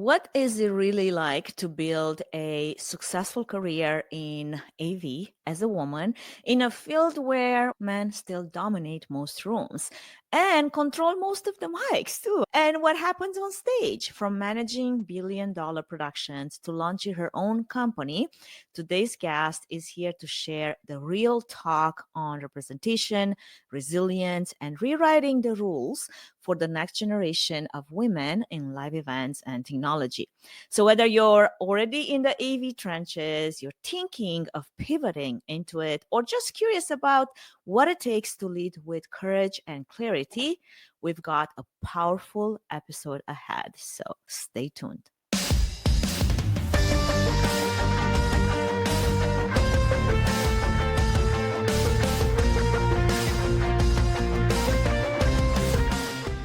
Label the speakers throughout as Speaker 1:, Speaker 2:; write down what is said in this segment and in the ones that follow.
Speaker 1: What is it really like to build a successful career in AV as a woman in a field where men still dominate most rooms and control most of the mics too? And what happens on stage, from managing billion-dollar productions to launching her own company? Today's guest is here to share the real talk on representation, resilience, and rewriting the rules for the next generation of women in live events and technology. So whether you're already in the AV trenches, you're thinking of pivoting into it, or just curious about what it takes to lead with courage and clarity, we've got a powerful episode ahead. So stay tuned.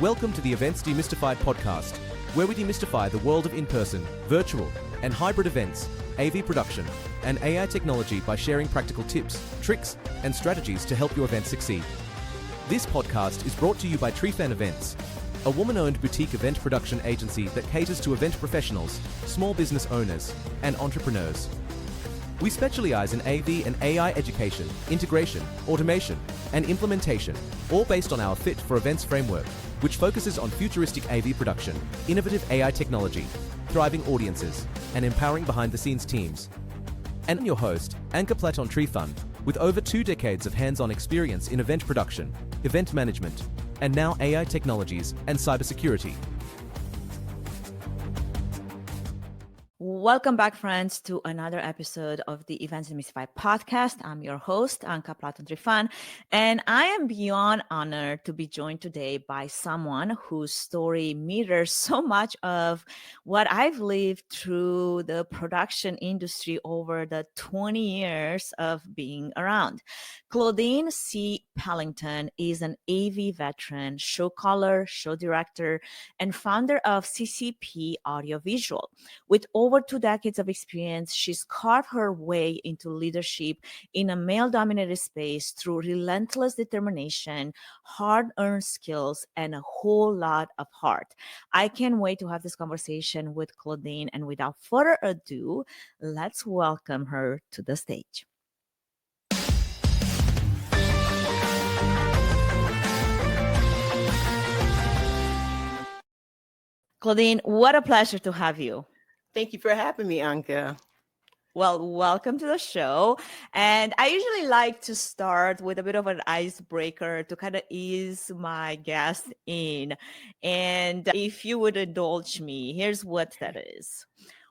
Speaker 2: Welcome to the Events Demystified Podcast, where we demystify the world of in-person, virtual, and hybrid events, AV production, and AI technology by sharing practical tips, tricks, and strategies to help your event succeed. This podcast is brought to you by Trifan Events, a woman-owned boutique event production agency that caters to event professionals, small business owners, and entrepreneurs. We specialize in AV and AI education, integration, automation, and implementation, all based on our Fit for Events framework, which focuses on futuristic AV production, innovative AI technology, thriving audiences, and empowering behind-the-scenes teams. And I'm your host, Anca Platon Trifan, with over 2 decades of hands-on experience in event production, event management, and now AI technologies and cybersecurity.
Speaker 1: Welcome back, friends, to another episode of the Events Demystified Podcast. I'm your host, Anca Platon Trifan, and I am beyond honored to be joined today by someone whose story mirrors so much of what I've lived through the production industry over the 20 years of being around. Claudine C. Pellington is an AV veteran, show caller, show director, and founder of CCP Audiovisual. With over 2 decades of experience, she's carved her way into leadership in a male-dominated space through relentless determination, hard-earned skills, and a whole lot of heart. I can't wait to have this conversation with Claudine, and without further ado, let's welcome her to the stage. Claudine, what a pleasure to have you.
Speaker 3: Thank you for having me, Anca.
Speaker 1: Well, welcome to the show. And I usually like to start with a bit of an icebreaker to kind of ease my guests in. And if you would indulge me, here's what that is.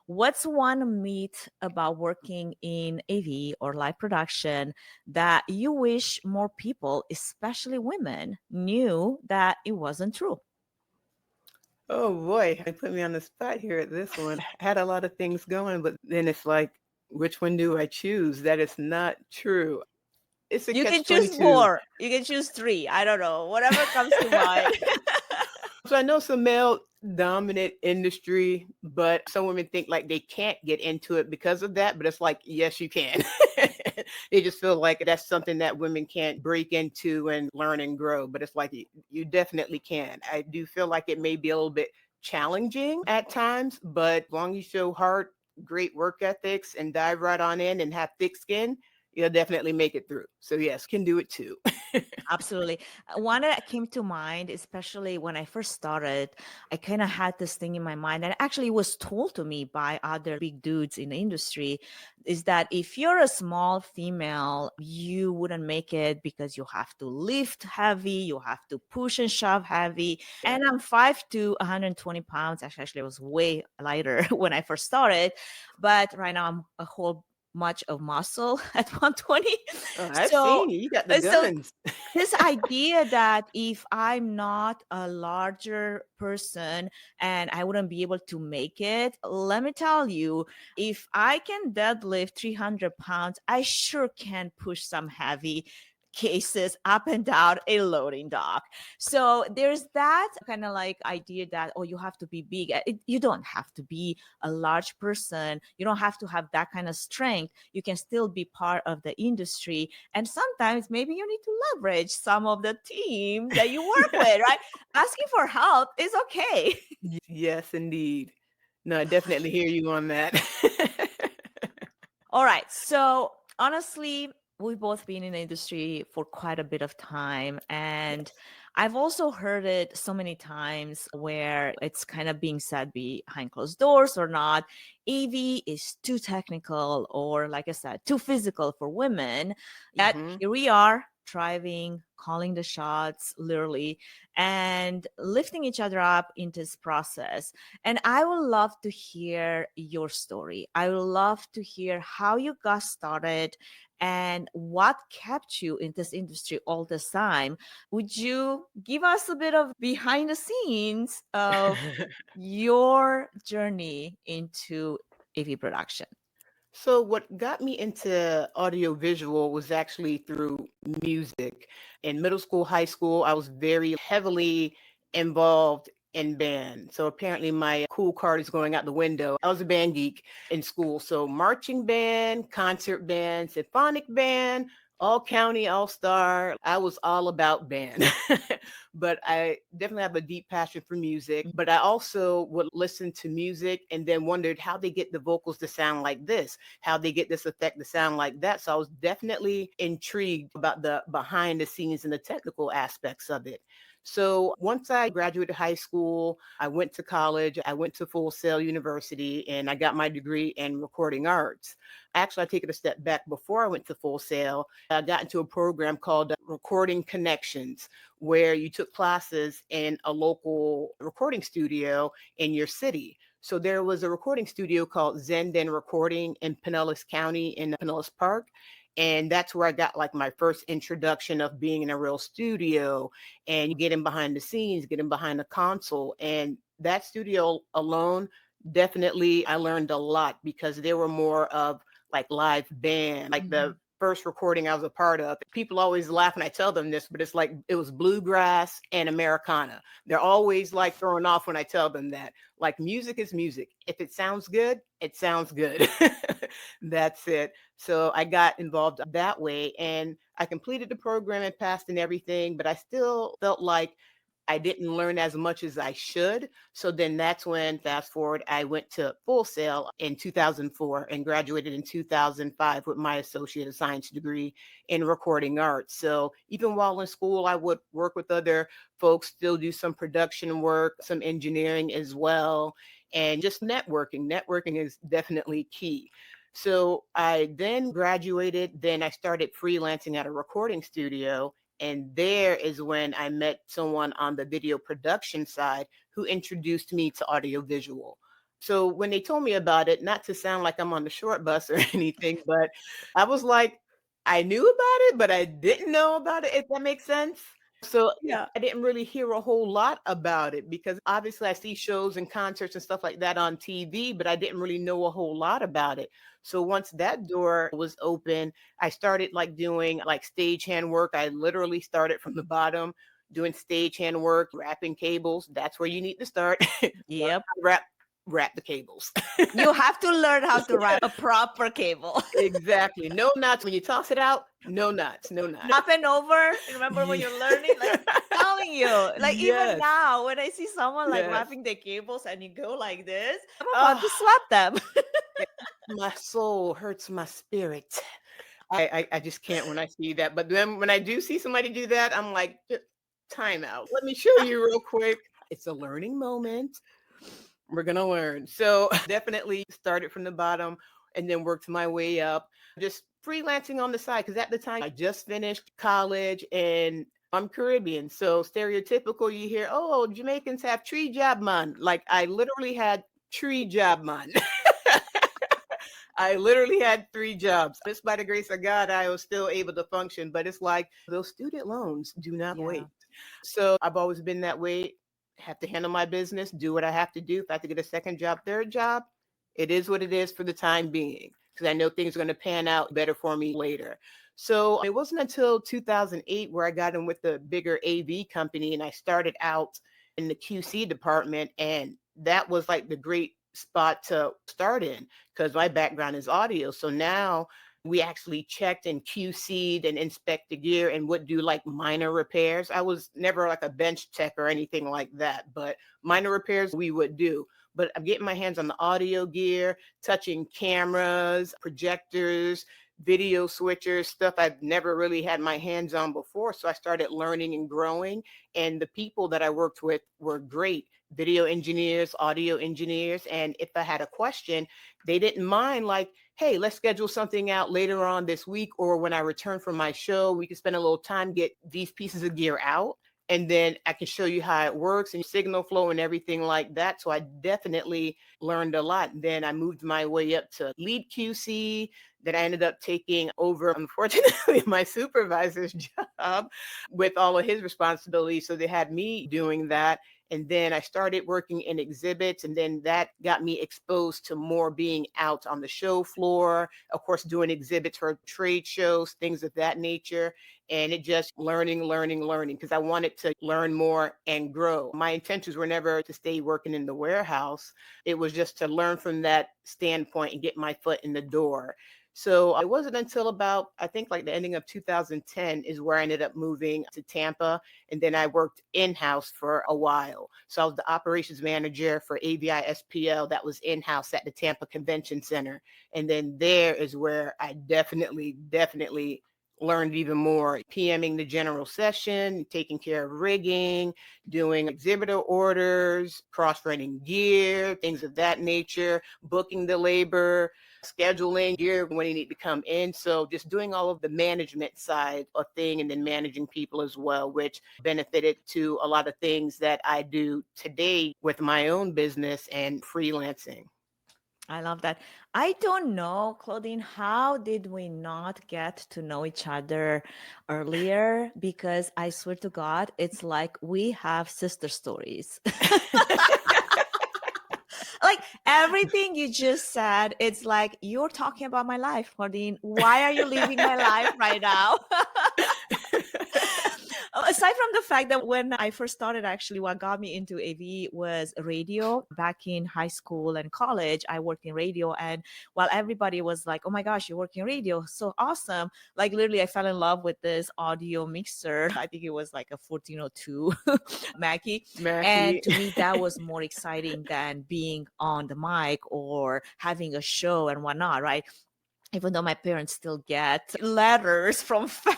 Speaker 1: What's one myth about working in AV or live production that you wish more people, especially women, knew that it wasn't true?
Speaker 3: Oh boy, they put me on the spot here at this one. Had a lot of things going, but then it's like, which one do I choose? That is not true. It's a
Speaker 1: You can choose
Speaker 3: catch-22.
Speaker 1: more. You can choose 3. I don't know. Whatever comes to mind.
Speaker 3: So I know it's a male-dominant industry, but some women think like they can't get into it because of that. But it's like, yes, you can. They just feel like that's something that women can't break into and learn and grow. But it's like you definitely can. I do feel like it may be a little bit challenging at times, but as long as you show heart, great work ethics, and dive right on in and have thick skin, you'll definitely make it through. So yes, can do it too.
Speaker 1: Absolutely. One that came to mind, especially when I first started, I kind of had this thing in my mind, and actually was told to me by other big dudes in the industry, is that if you're a small female, you wouldn't make it because you have to lift heavy, you have to push and shove heavy. And I'm 5'2", 120 pounds. Actually, I was way lighter when I first started, but right now I'm a whole much of muscle at 120.
Speaker 3: Oh, I've
Speaker 1: So,
Speaker 3: seen you. You got the
Speaker 1: so
Speaker 3: guns.
Speaker 1: this idea that if I'm not a larger person and I wouldn't be able to make it, let me tell you, if I can deadlift 300 pounds, I sure can push some heavy cases up and down a loading dock. So there's that kind of like idea that, oh, you have to be big. You don't have to be a large person. You don't have to have that kind of strength. You can still be part of the industry. And sometimes maybe you need to leverage some of the team that you work with, right? Asking for help is okay.
Speaker 3: Yes, indeed. No, I definitely hear you on that.
Speaker 1: All right. So honestly, we've both been in the industry for quite a bit of time. And
Speaker 3: Yes.
Speaker 1: I've also heard it so many times where it's kind of being said behind closed doors or not. AV is too technical, or like I said, too physical for women. Yet
Speaker 3: Hmm.
Speaker 1: here we are, driving, calling the shots, literally, and lifting each other up in this process. And I would love to hear your story. I would love to hear how you got started and what kept you in this industry all this time. Would you give us a bit of behind the scenes of your journey into AV production?
Speaker 3: So what got me into audiovisual was actually through music. In middle school, high school, I was very heavily involved in band. So apparently my cool card is going out the window. I was a band geek in school. So marching band, concert band, symphonic band, all county, all star. I was all about band. But I definitely have a deep passion for music. But I also would listen to music and then wondered how they get the vocals to sound like this, how they get this effect to sound like that. So I was definitely intrigued about the behind the scenes and the technical aspects of it. So once I graduated high school, I went to college, I went to Full Sail University, and I got my degree in recording arts. Actually, I take it a step back. Before I went to Full Sail, I got into a program called Recording Connections, where you took classes in a local recording studio in your city. So there was a recording studio called Zenden Recording in Pinellas County in Pinellas Park. And that's where I got like my first introduction of being in a real studio and getting behind the scenes, getting behind the console. And that studio alone, definitely I learned a lot because there were more of like live band, like the first recording I was a part of. People always laugh when I tell them this, but it's like it was bluegrass and Americana. They're always like thrown off when I tell them that. Like music is music. If it sounds good, it sounds good. That's it. So I got involved that way and I completed the program and passed and everything, but I still felt like I didn't learn as much as I should. So then that's when, fast forward, I went to Full Sail in 2004 and graduated in 2005 with my associate of science degree in recording arts. So even while in school, I would work with other folks, still do some production work, some engineering as well, and just networking. Networking is definitely key. So I then graduated, then I started freelancing at a recording studio. And there is when I met someone on the video production side who introduced me to audiovisual. So when they told me about it, not to sound like I'm on the short bus or anything, but I was like, I knew about it, but I didn't know about it, if that makes sense. So
Speaker 1: Yeah.
Speaker 3: I didn't really hear a whole lot about it because obviously I see shows and concerts and stuff like that on TV, but I didn't really know a whole lot about it. So once that door was open, I started like doing like stagehand work. I literally started from the bottom doing stagehand work, wrapping cables. That's where you need to start. Learn
Speaker 1: Yep.
Speaker 3: how to wrap the cables.
Speaker 1: You have to learn how to wrap a proper cable.
Speaker 3: Exactly. No knots. When you toss it out, no knots, no knots.
Speaker 1: Up and over. Remember when
Speaker 3: Yeah.
Speaker 1: you're learning? Like telling you, like even
Speaker 3: Yes.
Speaker 1: now, when I see someone like
Speaker 3: Yes.
Speaker 1: wrapping the cables and you go like this, I'm about
Speaker 3: Oh,
Speaker 1: to slap them.
Speaker 3: my soul hurts my spirit. I just can't when I see that. But then when I do see somebody do that, I'm like, time out. Let me show you real quick. It's a learning moment. We're going to learn. So definitely started from the bottom and then worked my way up, just freelancing on the side. Because at the time, I just finished college and I'm Caribbean. So stereotypical, you hear, oh, Jamaicans have tree job man. Like I literally had tree job man. I literally had three jobs. Just by the grace of God, I was still able to function. But it's like those student loans do not
Speaker 1: Yeah.
Speaker 3: wait. So I've always been that way. Have to handle my business, do what I have to do. If I have to get a second job, third job, it is what it is for the time being. Because I know things are going to pan out better for me later. So it wasn't until 2008 where I got in with the bigger AV company and I started out in the QC department. And that was like the great spot to start in because my background is audio. So now we actually checked and QC'd and inspected gear and would do like minor repairs. I was never like a bench tech or anything like that, but minor repairs we would do. but I'm getting my hands on the audio gear, touching cameras, projectors, video switchers, stuff I've never really had my hands on before. So I started learning and growing. And the people that I worked with were great video engineers, audio engineers. And if I had a question, they didn't mind, like, hey, let's schedule something out later on this week, or when I return from my show, we can spend a little time, get these pieces of gear out, and then I can show you how it works and signal flow and everything like that. So I definitely learned a lot. Then I moved my way up to lead QC. Then I ended up taking over, unfortunately, my supervisor's job with all of his responsibilities. So they had me doing that. And then I started working in exhibits, and then that got me exposed to more being out on the show floor, of course, doing exhibits for trade shows, things of that nature. And it just learning, because I wanted to learn more and grow. My intentions were never to stay working in the warehouse. It was just to learn from that standpoint and get my foot in the door. So it wasn't until about, I think, like the ending of 2010 is where I ended up moving to Tampa. And then I worked in-house for a while. So I was the operations manager for AVI SPL that was in-house at the Tampa Convention Center. And then there is where I definitely learned even more, PMing the general session, taking care of rigging, doing exhibitor orders, cross-running gear, things of that nature, booking the labor, scheduling gear when you need to come in. So just doing all of the management side of thing, and then managing people as well, which benefited to a lot of things that I do today with my own business and freelancing.
Speaker 1: I love that. I don't know, Claudine, how did we not get to know each other earlier? Because I swear to God, it's like we have sister stories. Like everything you just said, it's like you're talking about my life, Claudine. Why are you living my life right now? Aside from the fact that when I first started, actually, what got me into AV was radio. Back in high school and college, I worked in radio. And while everybody was like, oh my gosh, you work in radio, so awesome. Like literally, I fell in love with this audio mixer. I think it was like a 1402 Mackie. And to me, that was more exciting than being on the mic or having a show and whatnot, right? Even though my parents still get letters from fans.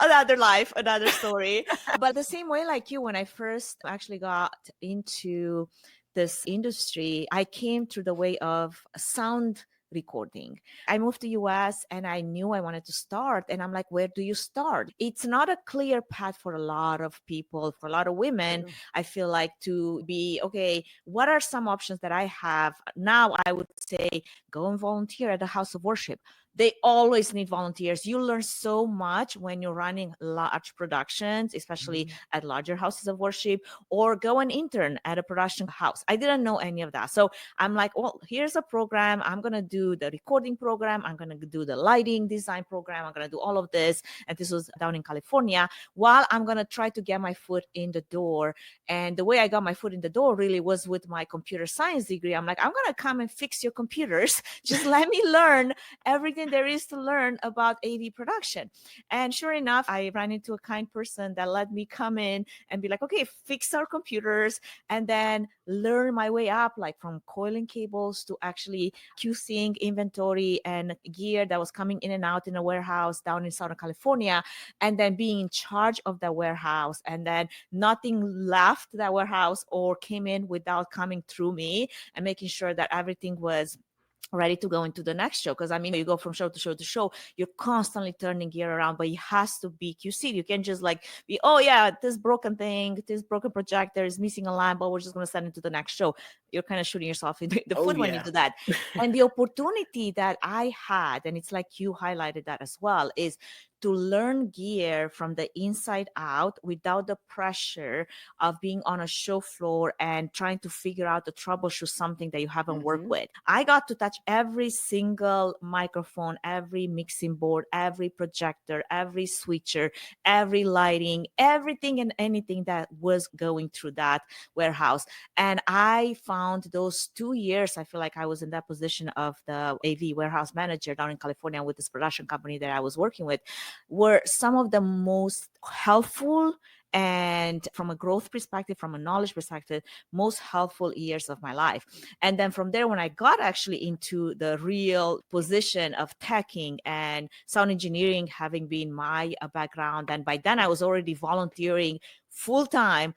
Speaker 1: Another life, another story. But the same way like you, when I first actually got into this industry, I came through the way of sound recording. I moved to US and I knew I wanted to start. And I'm like, where do you start? It's not a clear path for a lot of people, for a lot of women. I feel like to be, okay, what are some options that I have? Now I would say, go and volunteer at a house of worship. They always need volunteers. You learn so much when you're running large productions, especially at larger houses of worship, or go and intern at a production house. I didn't know any of that. So I'm like, well, here's a program. I'm going to do the recording program. I'm going to do the lighting design program. I'm going to do all of this. And this was down in California, while I'm going to try to get my foot in the door. And the way I got my foot in the door really was with my computer science degree. I'm like, I'm going to come and fix your computers. Just let me learn everything there is to learn about AV production. And sure enough, I ran into a kind person that let me come in and be like, okay, fix our computers, and then learn my way up, like from coiling cables to actually QCing inventory and gear that was coming in and out in a warehouse down in Southern California, and then being in charge of the warehouse, and then nothing left that warehouse or came in without coming through me, and making sure that everything was ready to go into the next show. Because I mean, you go from show to show to show, you're constantly turning gear around, but it has to be QC. You can't just like be, oh yeah, this broken thing, this broken projector is missing a lamp, but we're just going to send it to the next show. You're kind of shooting yourself in the foot when you do that. And the opportunity that I had, and it's like you highlighted that as well, is to learn gear from the inside out without the pressure of being on a show floor and trying to figure out to troubleshoot something that you haven't worked with. I got to touch every single microphone, every mixing board, every projector, every switcher, every lighting, everything and anything that was going through that warehouse. And I found those 2 years, I feel like I was in that position of the AV warehouse manager down in California with this production company that I was working with, were some of the most helpful and from a growth perspective, from a knowledge perspective, most helpful years of my life. And then from there, when I got actually into the real position of teching and sound engineering, having been my background, and by then I was already volunteering full time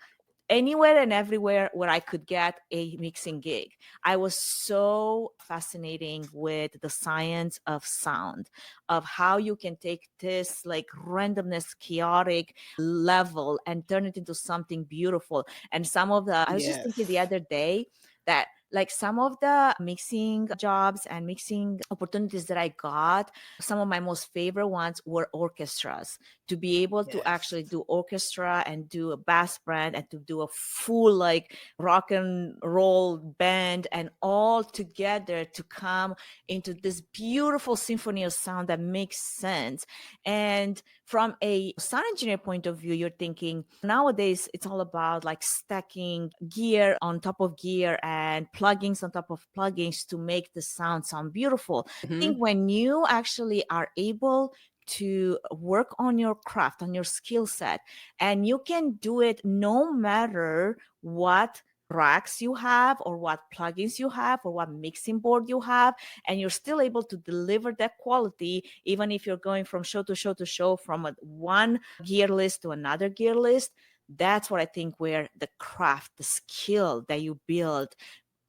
Speaker 1: anywhere and everywhere where I could get a mixing gig. I was so fascinating with the science of sound, of how you can take this like randomness, chaotic level and turn it into something beautiful. And some of the, I was just thinking the
Speaker 3: Yes.
Speaker 1: other day that like some of the mixing jobs and mixing opportunities that I got, some of my most favorite ones were orchestras. To be able to
Speaker 3: Yes.
Speaker 1: actually do orchestra and do a bass band and to do a full like rock and roll band and all together to come into this beautiful symphony of sound that makes sense. And from a sound engineer point of view, you're thinking nowadays it's all about like stacking gear on top of gear and plugins on top of plugins to make the sound beautiful. I think when you actually are able to work on your craft, on your skill set, and you can do it no matter what racks you have or what plugins you have or what mixing board you have, and you're still able to deliver that quality even if you're going from show to show to show, from one gear list to another gear list. That's what I think where the craft, the skill that you build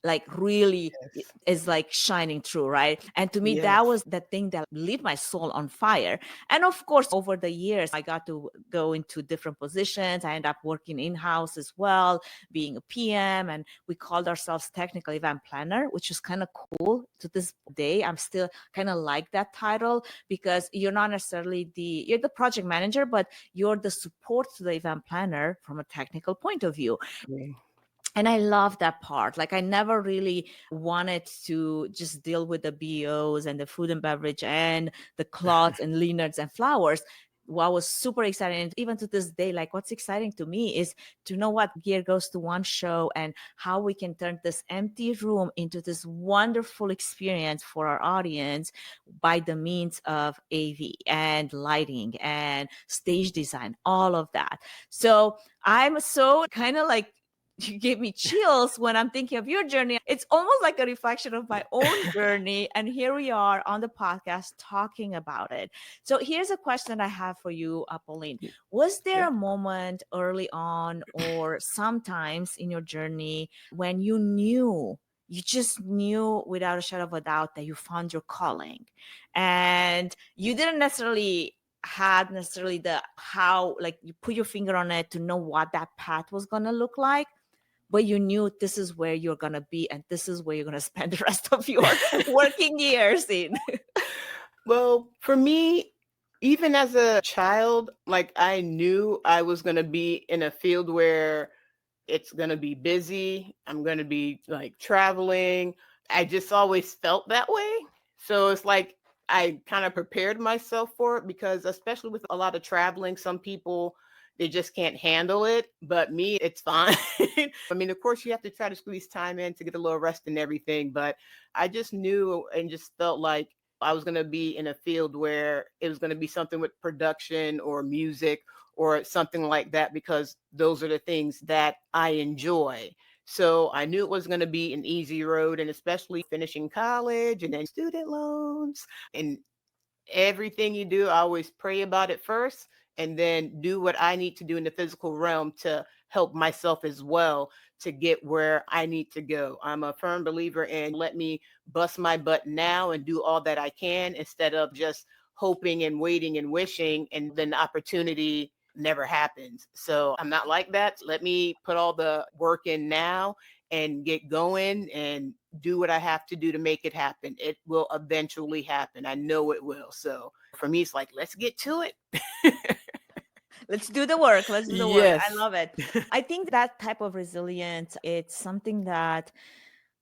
Speaker 1: like really
Speaker 3: Yes.
Speaker 1: is like shining through, right? And to me, that
Speaker 3: Yes.
Speaker 1: was the thing that lit my soul on fire. And of course, over the years, I got to go into different positions. I ended up working in-house as well, being a PM, and we called ourselves technical event planner, which is kind of cool. To this day, I'm still kind of like that title because you're not necessarily you're the project manager, but you're the support to the event planner from a technical point of view.
Speaker 3: Okay.
Speaker 1: And I love that part. Like I never really wanted to just deal with the BOs and the food and beverage and the cloths and linens and flowers. What was super exciting, and even to this day, like what's exciting to me is to know what gear goes to one show and how we can turn this empty room into this wonderful experience for our audience by the means of AV and lighting and stage design, all of that. So I'm so kind of like, you gave me chills when I'm thinking of your journey. It's almost like a reflection of my own journey. And here we are on the podcast talking about it. So here's a question I have for you, Pauline. Was there
Speaker 3: Yeah.
Speaker 1: a moment early on or sometimes in your journey when you just knew without a shadow of a doubt that you found your calling, and you didn't necessarily had necessarily the how, like you put your finger on it to know what that path was going to look like, but you knew this is where you're going to be and this is where you're going to spend the rest of your working years in?
Speaker 3: Well, for me, even as a child, like I knew I was going to be in a field where it's going to be busy. I'm going to be like traveling. I just always felt that way. So it's like I kind of prepared myself for it because, especially with a lot of traveling, some people they just can't handle it. But me, it's fine. I mean, of course, you have to try to squeeze time in to get a little rest and everything. But I just knew and just felt like I was going to be in a field where it was going to be something with production or music or something like that, because those are the things that I enjoy. So I knew it was going to be an easy road, and especially finishing college and then student loans and everything you do, I always pray about it first and then do what I need to do in the physical realm to help myself as well to get where I need to go. I'm a firm believer in let me bust my butt now and do all that I can instead of just hoping and waiting and wishing and then the opportunity never happens. So I'm not like that. Let me put all the work in now and get going and do what I have to do to make it happen. It will eventually happen. I know it will. So for me, it's like, let's get to it.
Speaker 1: Let's do the work. Let's do the work. I
Speaker 3: Yes.
Speaker 1: love it. I think that type of resilience, it's something that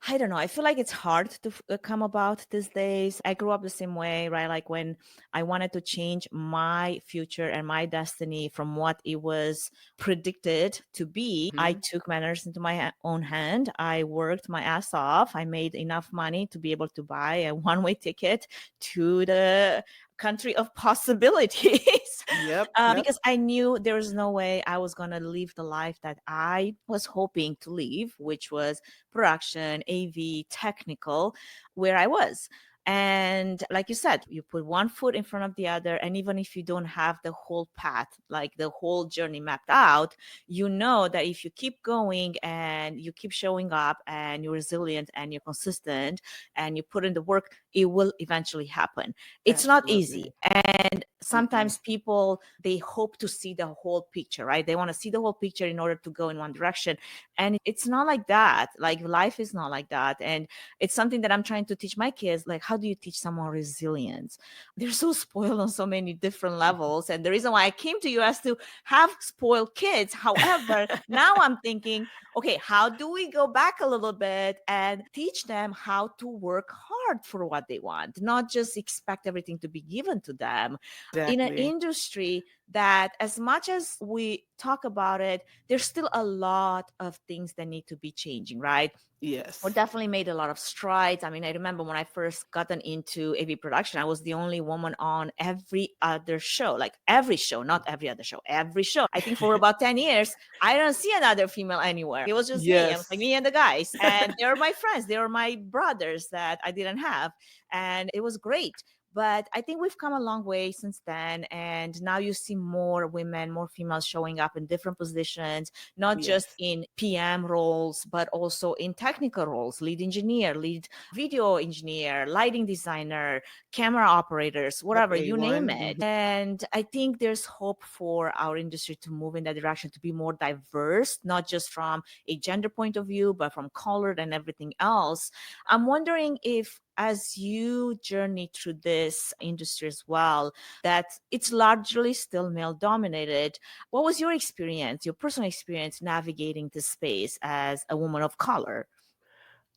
Speaker 1: I don't know. I feel like it's hard to come about these days. I grew up the same way, right? Like when I wanted to change my future and my destiny from what it was predicted to be, I
Speaker 3: Mhm.
Speaker 1: took matters into my own hand. I worked my ass off. I made enough money to be able to buy a one-way ticket to the country of possibilities.
Speaker 3: Yep.
Speaker 1: Because I knew there was no way I was going to live the life that I was hoping to live, which was production, AV, technical, where I was. And like you said, you put one foot in front of the other. And even if you don't have the whole path, like the whole journey mapped out, you know that if you keep going and you keep showing up and you're resilient and you're consistent and you put in the work, it will eventually happen. It's not easy. And sometimes people, they hope to see the whole picture, right? They want to see the whole picture in order to go in one direction. And it's not like that. Like life is not like that. And it's something that I'm trying to teach my kids. Like, how do you teach someone resilience? They're so spoiled on so many different levels. And the reason why I came to US to have spoiled kids. However, now I'm thinking, okay, how do we go back a little bit and teach them how to work hard for what they want, not just expect everything to be given to them in an industry that, as much as we talk about it, there's still a lot of things that need to be changing, right?
Speaker 3: Yes.
Speaker 1: We definitely made a lot of strides. I mean, I remember when I first gotten into AV production, I was the only woman on every other show, like every show, not every other show, every show. I think for about 10 years, I don't see another female anywhere. It was just me. It was like me and the guys. And they were my friends. They were my brothers that I didn't have. And it was great. But I think we've come a long way since then. And now you see more women, more females showing up in different positions, not just in PM roles, but also in technical roles, lead engineer, lead video engineer, lighting designer, camera operators, whatever, you name it. And I think there's hope for our industry to move in that direction, to be more diverse, not just from a gender point of view, but from color and everything else. I'm wondering if, as you journey through this industry as well, that it's largely still male dominated. What was your experience, your personal experience navigating this space as a woman of color?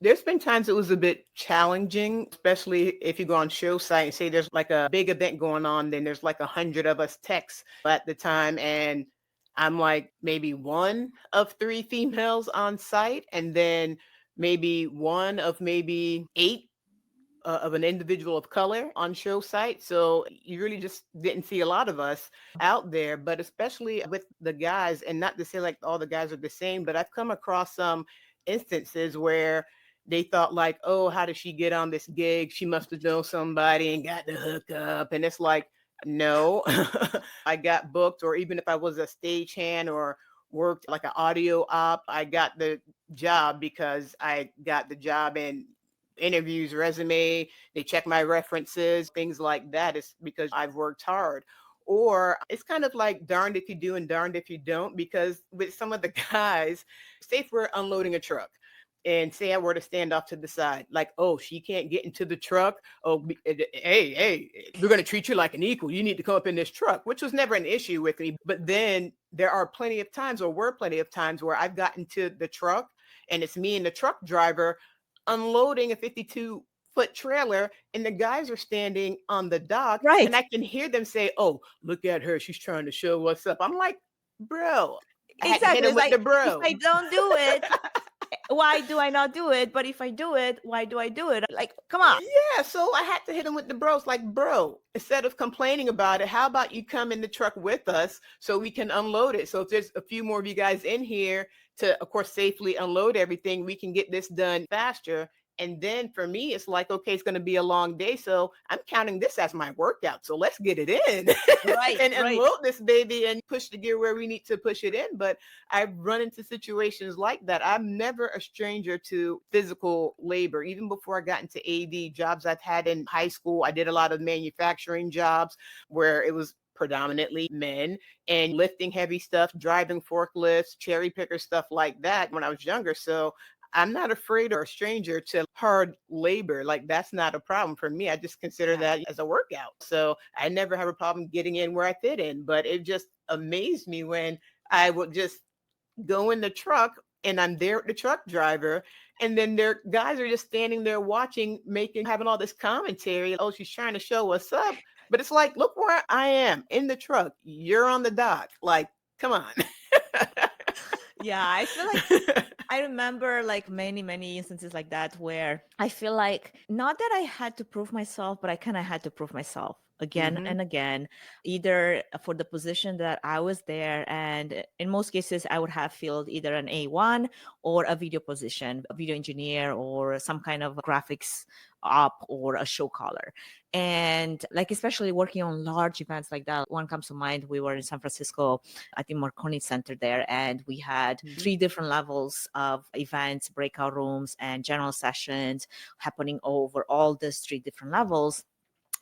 Speaker 3: There's been times it was a bit challenging, especially if you go on show site and say there's like a big event going on, then there's like 100 of us techs at the time. And I'm like maybe one of 3 females on site, and then maybe one of maybe 8 of an individual of color on show site. So you really just didn't see a lot of us out there, but especially with the guys, and not to say like all the guys are the same, but I've come across some instances where they thought like, oh, how did she get on this gig? She must have known somebody and got the hookup. And it's like, no, I got booked. Or even if I was a stagehand or worked like an audio op, I got the job because I got the job and interviews, resume, they check my references, things like that. It's because I've worked hard. Or it's kind of like darned if you do and darned if you don't, because with some of the guys, say if we're unloading a truck and say I were to stand off to the side, like, oh, she can't get into the truck. Oh, hey, we're going to treat you like an equal. You need to come up in this truck, which was never an issue with me. But then there are plenty of times, or were plenty of times, where I've gotten to the truck and it's me and the truck driver unloading a 52-foot trailer, and the guys are standing on the dock,
Speaker 1: right?
Speaker 3: And I can hear them say, oh, look at her, she's trying to show what's up. I'm like, bro,
Speaker 1: Exactly. It's
Speaker 3: with
Speaker 1: like,
Speaker 3: the bro.
Speaker 1: if I don't do it, why do I not do it? But if I do it, why do I do it? Like, come on.
Speaker 3: Yeah, so I had to hit him with the bros. Like, bro, instead of complaining about it, how about you come in the truck with us so we can unload it? So if there's a few more of you guys in here to, of course, safely unload everything, we can get this done faster. And then for me, it's like, okay, it's going to be a long day. So I'm counting this as my workout. So let's get it in and unload this baby and push the gear where we need to push it in. But I've run into situations like that. I'm never a stranger to physical labor. Even before I got into AV, jobs I've had in high school, I did a lot of manufacturing jobs where it was predominantly men, and lifting heavy stuff, driving forklifts, cherry picker, stuff like that when I was younger. So I'm not afraid or a stranger to hard labor. Like, that's not a problem for me. I just consider that as a workout. So I never have a problem getting in where I fit in. But it just amazed me when I would just go in the truck and I'm there with the truck driver, and then their guys are just standing there watching, having all this commentary. Oh, she's trying to show us up. But it's like, look where I am in the truck. You're on the dock. Like, come on.
Speaker 1: Yeah, I feel like I remember like many instances like that where I feel like not that I had to prove myself, but I kind of had to prove myself again
Speaker 3: Mm-hmm.
Speaker 1: and again, either for the position that I was there. And in most cases, I would have filled either an A1 or a video position, a video engineer or some kind of graphics up or a show caller. And like, especially working on large events like that, one comes to mind. We were in San Francisco, I think Marconi Center there, and we had
Speaker 3: Mm-hmm.
Speaker 1: 3 different levels of events, breakout rooms, and general sessions happening over all these 3 different levels.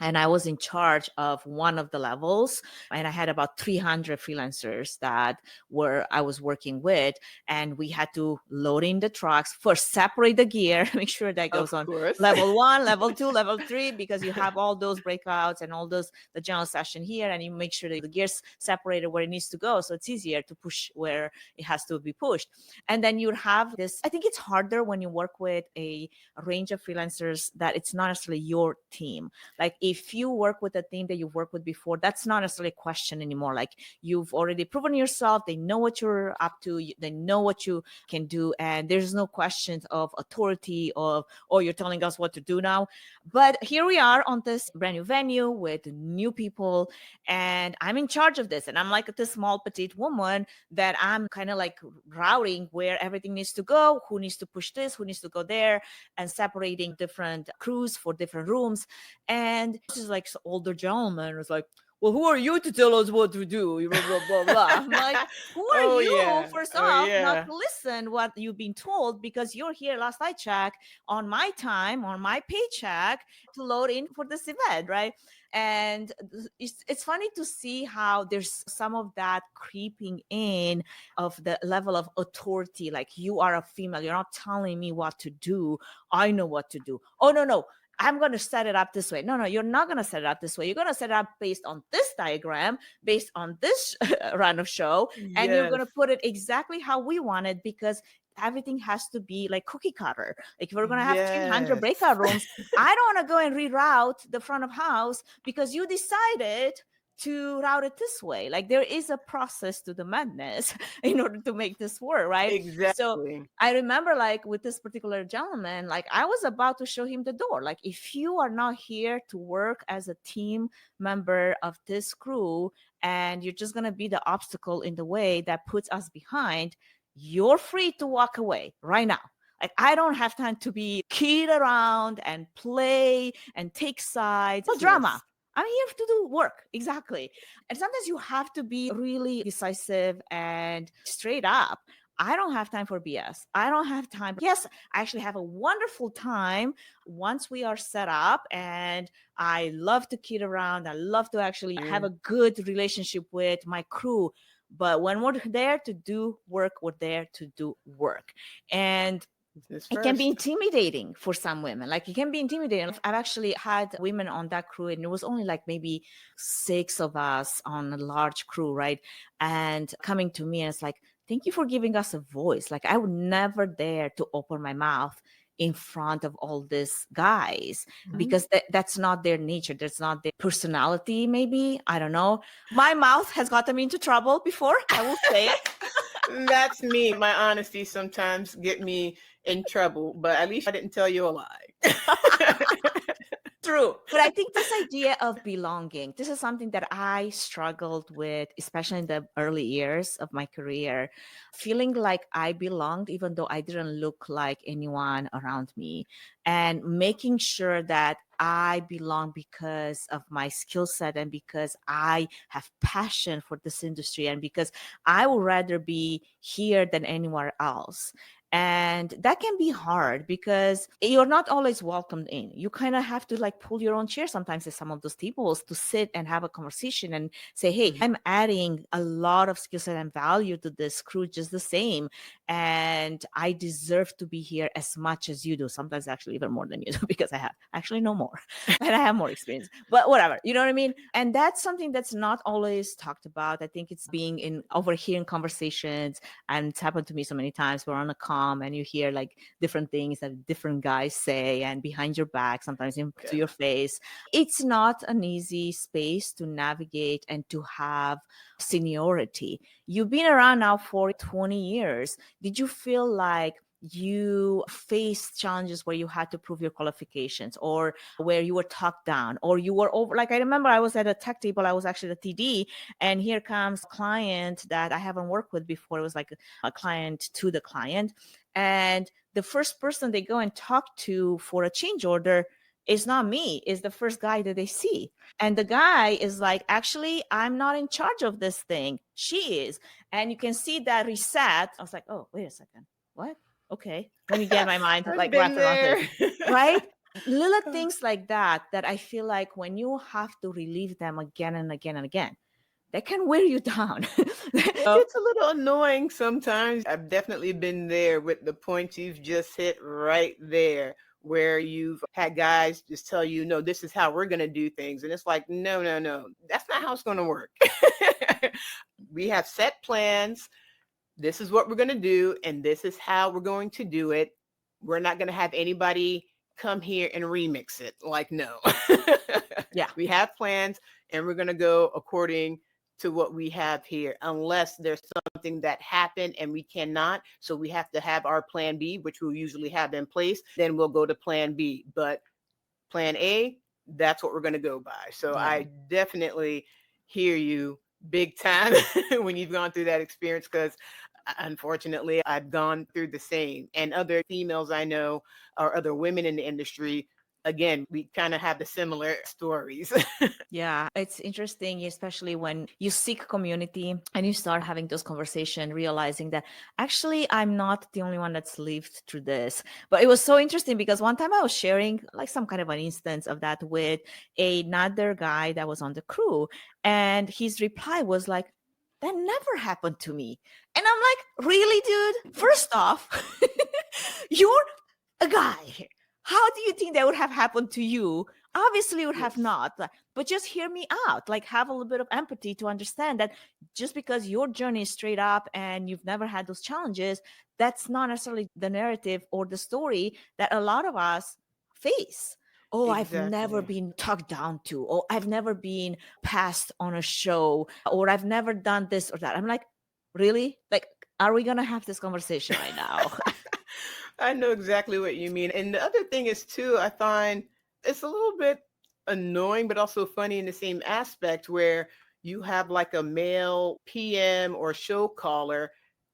Speaker 1: And I was in charge of one of the levels, and I had about 300 freelancers that were I was working with, and we had to load in the trucks, first separate the gear, make sure that goes
Speaker 3: Of
Speaker 1: on
Speaker 3: course.
Speaker 1: level 1, level 2, level 3, because you have all those breakouts and all those the general session here, and you make sure that the gear's separated where it needs to go, so it's easier to push where it has to be pushed. And then you have this. I think it's harder when you work with a range of freelancers that it's not necessarily your team. Like if you work with a team that you've worked with before, that's not necessarily a question anymore. Like you've already proven yourself. They know what you're up to. They know what you can do. And there's no questions of authority of, oh, you're telling us what to do now. But here we are on this brand new venue with new people. And I'm in charge of this. And I'm like this small, petite woman that I'm kind of like routing where everything needs to go, who needs to push this, who needs to go there, and separating different crews for different rooms. And this is like older gentleman was like, well, who are you to tell us what to do? Blah, blah, blah, blah. I'm like, who are
Speaker 3: Oh
Speaker 1: you,
Speaker 3: yeah.
Speaker 1: first
Speaker 3: Oh
Speaker 1: off, not
Speaker 3: yeah.
Speaker 1: to listen what you've been told, because you're here last I checked on my time, on my paycheck to load in for this event, right? And it's funny to see how there's some of that creeping in of the level of authority. Like, you are a female, you're not telling me what to do. I know what to do. Oh, no, I'm going to set it up this way. No, you're not going to set it up this way. You're going to set it up based on this diagram, based on this run of show, and you're going
Speaker 3: Yes.
Speaker 1: to put it exactly how we want it, because everything has to be like cookie cutter. Like if we're going to have 300
Speaker 3: Yes.
Speaker 1: breakout rooms, I don't want to go and reroute the front of house because you decided to route it this way. Like there is a process to the madness in order to make this work, right? So
Speaker 3: Exactly.
Speaker 1: I remember like with this particular gentleman, like I was about to show him the door. Like if you are not here to work as a team member of this crew and you're just going to be the obstacle in the way that puts us behind, you're free to walk away right now. Like I don't have time to be kid around and play and take sides. No drama.
Speaker 3: Yes.
Speaker 1: I'm here to do work. Exactly. And sometimes you have to be really decisive and straight up. I don't have time for BS. I don't have time. Yes, I actually have a wonderful time once we are set up, and I love to kid around. I love to actually have a good relationship with my crew. But when we're there to do work, we're there to do work. And
Speaker 3: Business
Speaker 1: it can be
Speaker 3: first.
Speaker 1: intimidating for some women. Like it can be intimidating. I've actually had women on that crew, and it was only like maybe 6 of us on a large crew, right? And coming to me, and it's like, thank you for giving us a voice. Like I would never dare to open my mouth in front of all these guys because that's not their nature. That's not their personality. Maybe, I don't know. My mouth has gotten me into trouble before, I will say it.
Speaker 3: That's me. My honesty sometimes get me in trouble, but at least I didn't tell you a lie.
Speaker 1: True. But I think this idea of belonging, this is something that I struggled with, especially in the early years of my career, feeling like I belonged, even though I didn't look like anyone around me, and making sure that I belong because of my skill set and because I have passion for this industry and because I would rather be here than anywhere else. And that can be hard because you're not always welcomed in. You kind of have to like pull your own chair sometimes at some of those tables to sit and have a conversation and say, hey, I'm adding a lot of skill set and value to this crew just the same. And I deserve to be here as much as you do. Sometimes actually even more than you do because I have actually no more and I have more experience, but whatever, you know what I mean? And that's something that's not always talked about. I think it's being in overhearing conversations, and it's happened to me so many times. We're on a call and you hear like different things that different guys say and behind your back, sometimes to your face. It's not an easy space to navigate and to have seniority. You've been around now for 20 years. did you feel like you faced challenges where you had to prove your qualifications, or where you were talked down, or you were over? Like, I remember I was at a tech table, I was actually the TD, and here comes a client that I haven't worked with before. It was like a client to the client. And the first person they go and talk to for a change order is not me, is the first guy that they see. And the guy is like, actually, I'm not in charge of this thing. She is. And you can see that reset. I was like, oh, wait a second. What? Okay. Let me get my mind
Speaker 3: I've
Speaker 1: like
Speaker 3: been
Speaker 1: wrapped around
Speaker 3: there.
Speaker 1: this. Right? Little things like that, that I feel like when you have to relive them again and again and again, that can wear you down.
Speaker 3: It's a little annoying sometimes. I've definitely been there with the points you've just hit right there, where you've had guys just tell you, no, this is how we're going to do things. And it's like, no, that's not how it's going to work. We have set plans. This is what we're going to do, and this is how we're going to do it. We're not going to have anybody come here and remix it. Like, no.
Speaker 1: Yeah.
Speaker 3: We have plans, and we're going to go according to what we have here, unless there's something that happened and we cannot. So we have to have our plan B, which we'll usually have in place. Then we'll go to plan B. But plan A, that's what we're going to go by. So
Speaker 1: Yeah.
Speaker 3: I definitely hear you big time when you've gone through that experience, because unfortunately, I've gone through the same. And other females I know, or other women in the industry, again, we kind of have the similar stories.
Speaker 1: Yeah, it's interesting, especially when you seek community and you start having those conversations, realizing that actually I'm not the only one that's lived through this. But it was so interesting because one time I was sharing like some kind of an instance of that with another guy that was on the crew, and his reply was like, that never happened to me. And I'm like, really, dude? First off, you're a guy. How do you think that would have happened to you? Obviously, it would have
Speaker 3: Yes.
Speaker 1: not. But just hear me out. Like, have a little bit of empathy to understand that just because your journey is straight up and you've never had those challenges, that's not necessarily the narrative or the story that a lot of us face. Oh, I've never
Speaker 3: Exactly.
Speaker 1: been talked down to, or I've never been passed on a show, or I've never done this or that. I'm like, really? Like, are we going to have this conversation right now?
Speaker 3: I know exactly what you mean. And the other thing is too, I find it's a little bit annoying, but also funny in the same aspect, where you have like a male PM or show caller,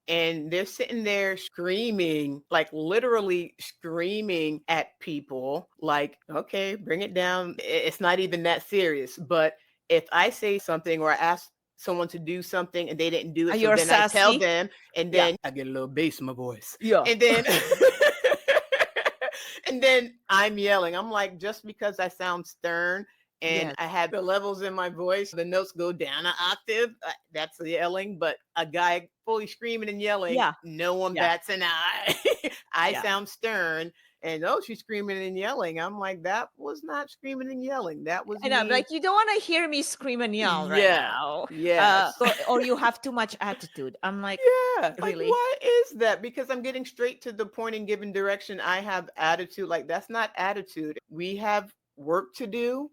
Speaker 3: and they're sitting there screaming, like literally screaming at people, like, okay, bring it down. It's not even that serious. But if I say something or I ask someone to do something and they didn't do it, so
Speaker 1: You're
Speaker 3: then I tell
Speaker 1: sassy.
Speaker 3: them, and
Speaker 1: Yeah.
Speaker 3: then I get a little bass in my voice.
Speaker 1: Yeah.
Speaker 3: And then and then I'm yelling. I'm like, just because I sound stern and
Speaker 1: Yes.
Speaker 3: I have the levels in my voice, the notes go down an octave, that's the yelling. But a guy fully screaming and yelling,
Speaker 1: Yeah.
Speaker 3: no one
Speaker 1: Yeah.
Speaker 3: bats an eye. I
Speaker 1: Yeah.
Speaker 3: sound stern, and oh, she's screaming and yelling. I'm like, that was not screaming and yelling. That was
Speaker 1: I know,
Speaker 3: me.
Speaker 1: like, you don't want to hear me scream and yell right
Speaker 3: Yeah.
Speaker 1: now.
Speaker 3: Yes.
Speaker 1: Or you have too much attitude. I'm like,
Speaker 3: Yeah, like,
Speaker 1: really?
Speaker 3: why is that? Because I'm getting straight to the point and giving direction. I have attitude. Like, that's not attitude. We have work to do.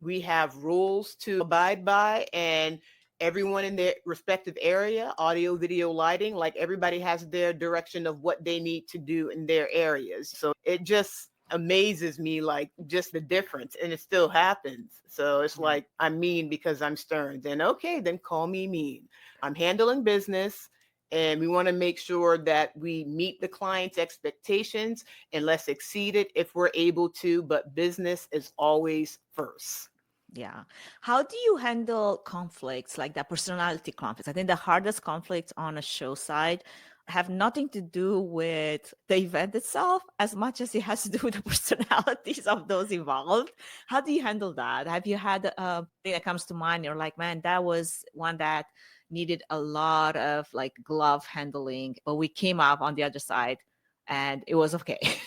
Speaker 3: We have rules to abide by, and everyone in their respective area, audio, video, lighting, like everybody has their direction of what they need to do in their areas. So it just amazes me, like, just the difference, and it still happens. So it's
Speaker 1: Yeah.
Speaker 3: like, I'm mean because I'm stern. Then okay, then call me mean. I'm handling business, and we want to make sure that we meet the client's expectations and let's exceed it if we're able to, but business is always first.
Speaker 1: Yeah. How do you handle conflicts, like that personality conflicts? I think the hardest conflicts on a show side have nothing to do with the event itself as much as it has to do with the personalities of those involved. How do you handle that? Have you had a thing that comes to mind? You're like, man, that was one that needed a lot of like glove handling, but we came up on the other side and it was okay.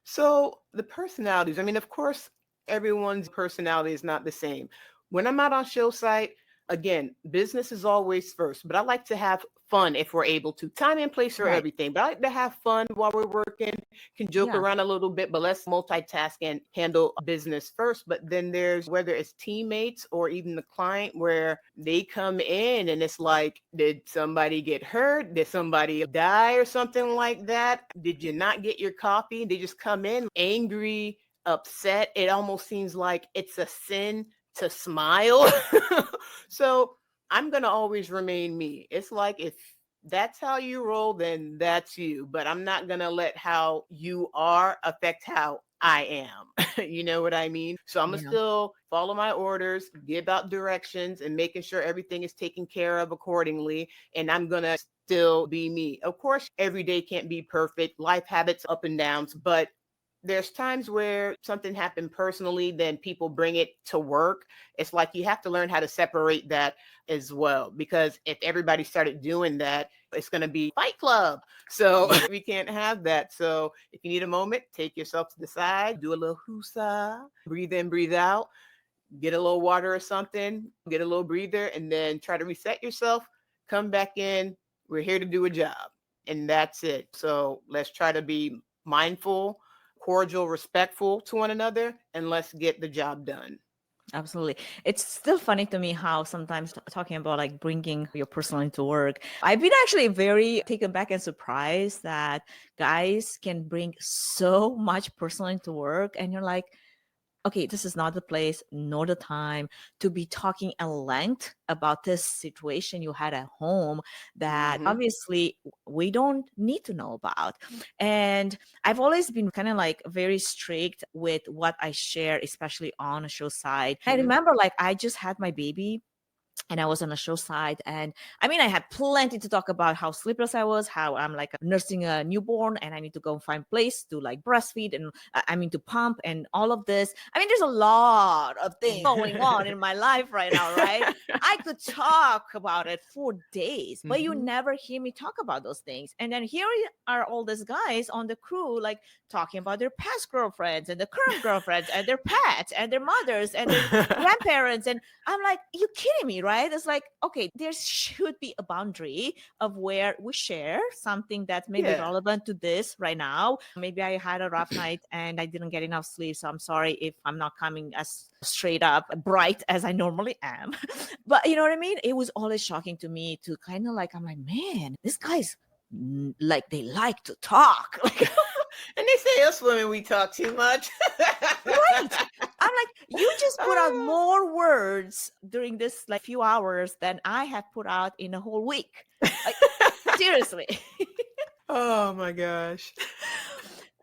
Speaker 3: So the personalities, I mean, of course, everyone's personality is not the same. When I'm out on show site, again, business is always first, but I like to have fun if we're able to. Time and place for
Speaker 1: Right.
Speaker 3: everything. But I like to have fun while we're working, can joke
Speaker 1: Yeah.
Speaker 3: around a little bit, but let's multitask and handle business first. But then there's whether it's teammates or even the client where they come in and it's like, did somebody get hurt? Did somebody die or something like that? Did you not get your coffee? They just come in angry, upset. It almost seems like it's a sin to smile. So I'm going to always remain me. It's like if that's how you roll, then that's you. But I'm not going to let how you are affect how I am. You know what I mean? So I'm going to
Speaker 1: Yeah.
Speaker 3: still follow my orders, give out directions, and making sure everything is taken care of accordingly. And I'm going to still be me. Of course, every day can't be perfect. Life habits up and downs, but there's times where something happened personally, then people bring it to work. It's like you have to learn how to separate that as well, because if everybody started doing that, it's going to be Fight Club. So we can't have that. So if you need a moment, take yourself to the side, do a little hoosah, breathe in, breathe out, get a little water or something, get a little breather, and then try to reset yourself, come back in. We're here to do a job, and that's it. So let's try to be mindful, cordial, respectful to one another, and let's get the job done.
Speaker 1: Absolutely. It's still funny to me how sometimes talking about like bringing your personal into work, I've been actually very taken back and surprised that guys can bring so much personal into work. And you're like, okay, this is not the place nor the time to be talking at length about this situation you had at home that
Speaker 3: Mhm.
Speaker 1: obviously we don't need to know about. And I've always been kind of like very strict with what I share, especially on a show side. I
Speaker 3: Mhm.
Speaker 1: remember like I just had my baby and I was on a show side. And I mean, I had plenty to talk about how sleepless I was, how I'm like nursing a newborn and I need to go find place to like breastfeed and I mean to pump and all of this. I mean, there's a lot of things going on in my life right now, right? I could talk about it for days, but you
Speaker 3: Mhm.
Speaker 1: never hear me talk about those things. And then here are all these guys on the crew, like talking about their past girlfriends and the current girlfriends and their pets and their mothers and their grandparents. And I'm like, you kidding me, right? It's like, okay, there should be a boundary of where we share something that may be
Speaker 3: Yeah.
Speaker 1: relevant to this right now. Maybe I had a rough night and I didn't get enough sleep. So I'm sorry if I'm not coming as straight up bright as I normally am. But you know what I mean? It was always shocking to me to kind of like, I'm like, man, these guys like they like to talk. Like,
Speaker 3: And they say us women, we talk too much.
Speaker 1: right. I'm like, you just put out more words during this like few hours than I have put out in a whole week. Like, seriously.
Speaker 3: Oh my gosh.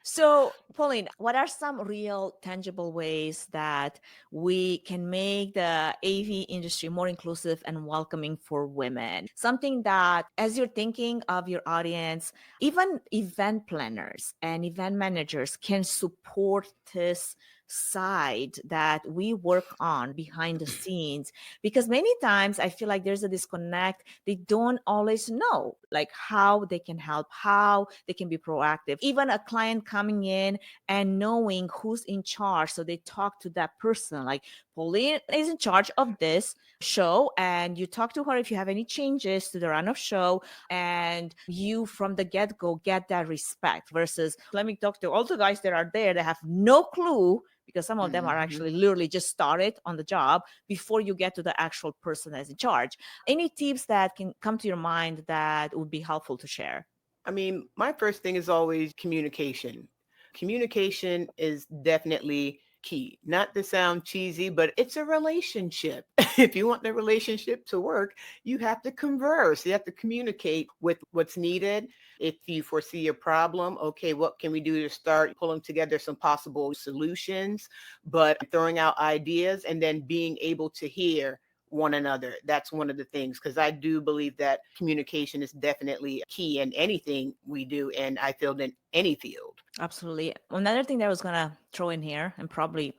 Speaker 1: So, Pauline, what are some real tangible ways that we can make the AV industry more inclusive and welcoming for women? Something that, as you're thinking of your audience, even event planners and event managers can support this side that we work on behind the scenes, because many times I feel like there's a disconnect. They don't always know like how they can help, how they can be proactive. Even a client coming in and knowing who's in charge, so they talk to that person like, Pauline is in charge of this show, and you talk to her if you have any changes to the run of show, and you from the get-go get that respect. Versus let me talk to all the guys that are there that have no clue, because some of them are
Speaker 3: Mhm.
Speaker 1: actually literally just started on the job before you get to the actual person that's in charge. Any tips that can come to your mind that would be helpful to share?
Speaker 3: I mean, my first thing is always communication. Communication is definitely key. Not to sound cheesy, but it's a relationship. If you want the relationship to work, you have to converse. You have to communicate with what's needed. If you foresee a problem, okay, what can we do to start pulling together some possible solutions, but throwing out ideas and then being able to hear one another. That's one of the things, because I do believe that communication is definitely key in anything we do, and I feel in any field.
Speaker 1: Absolutely. Another thing that I was going to throw in here, and probably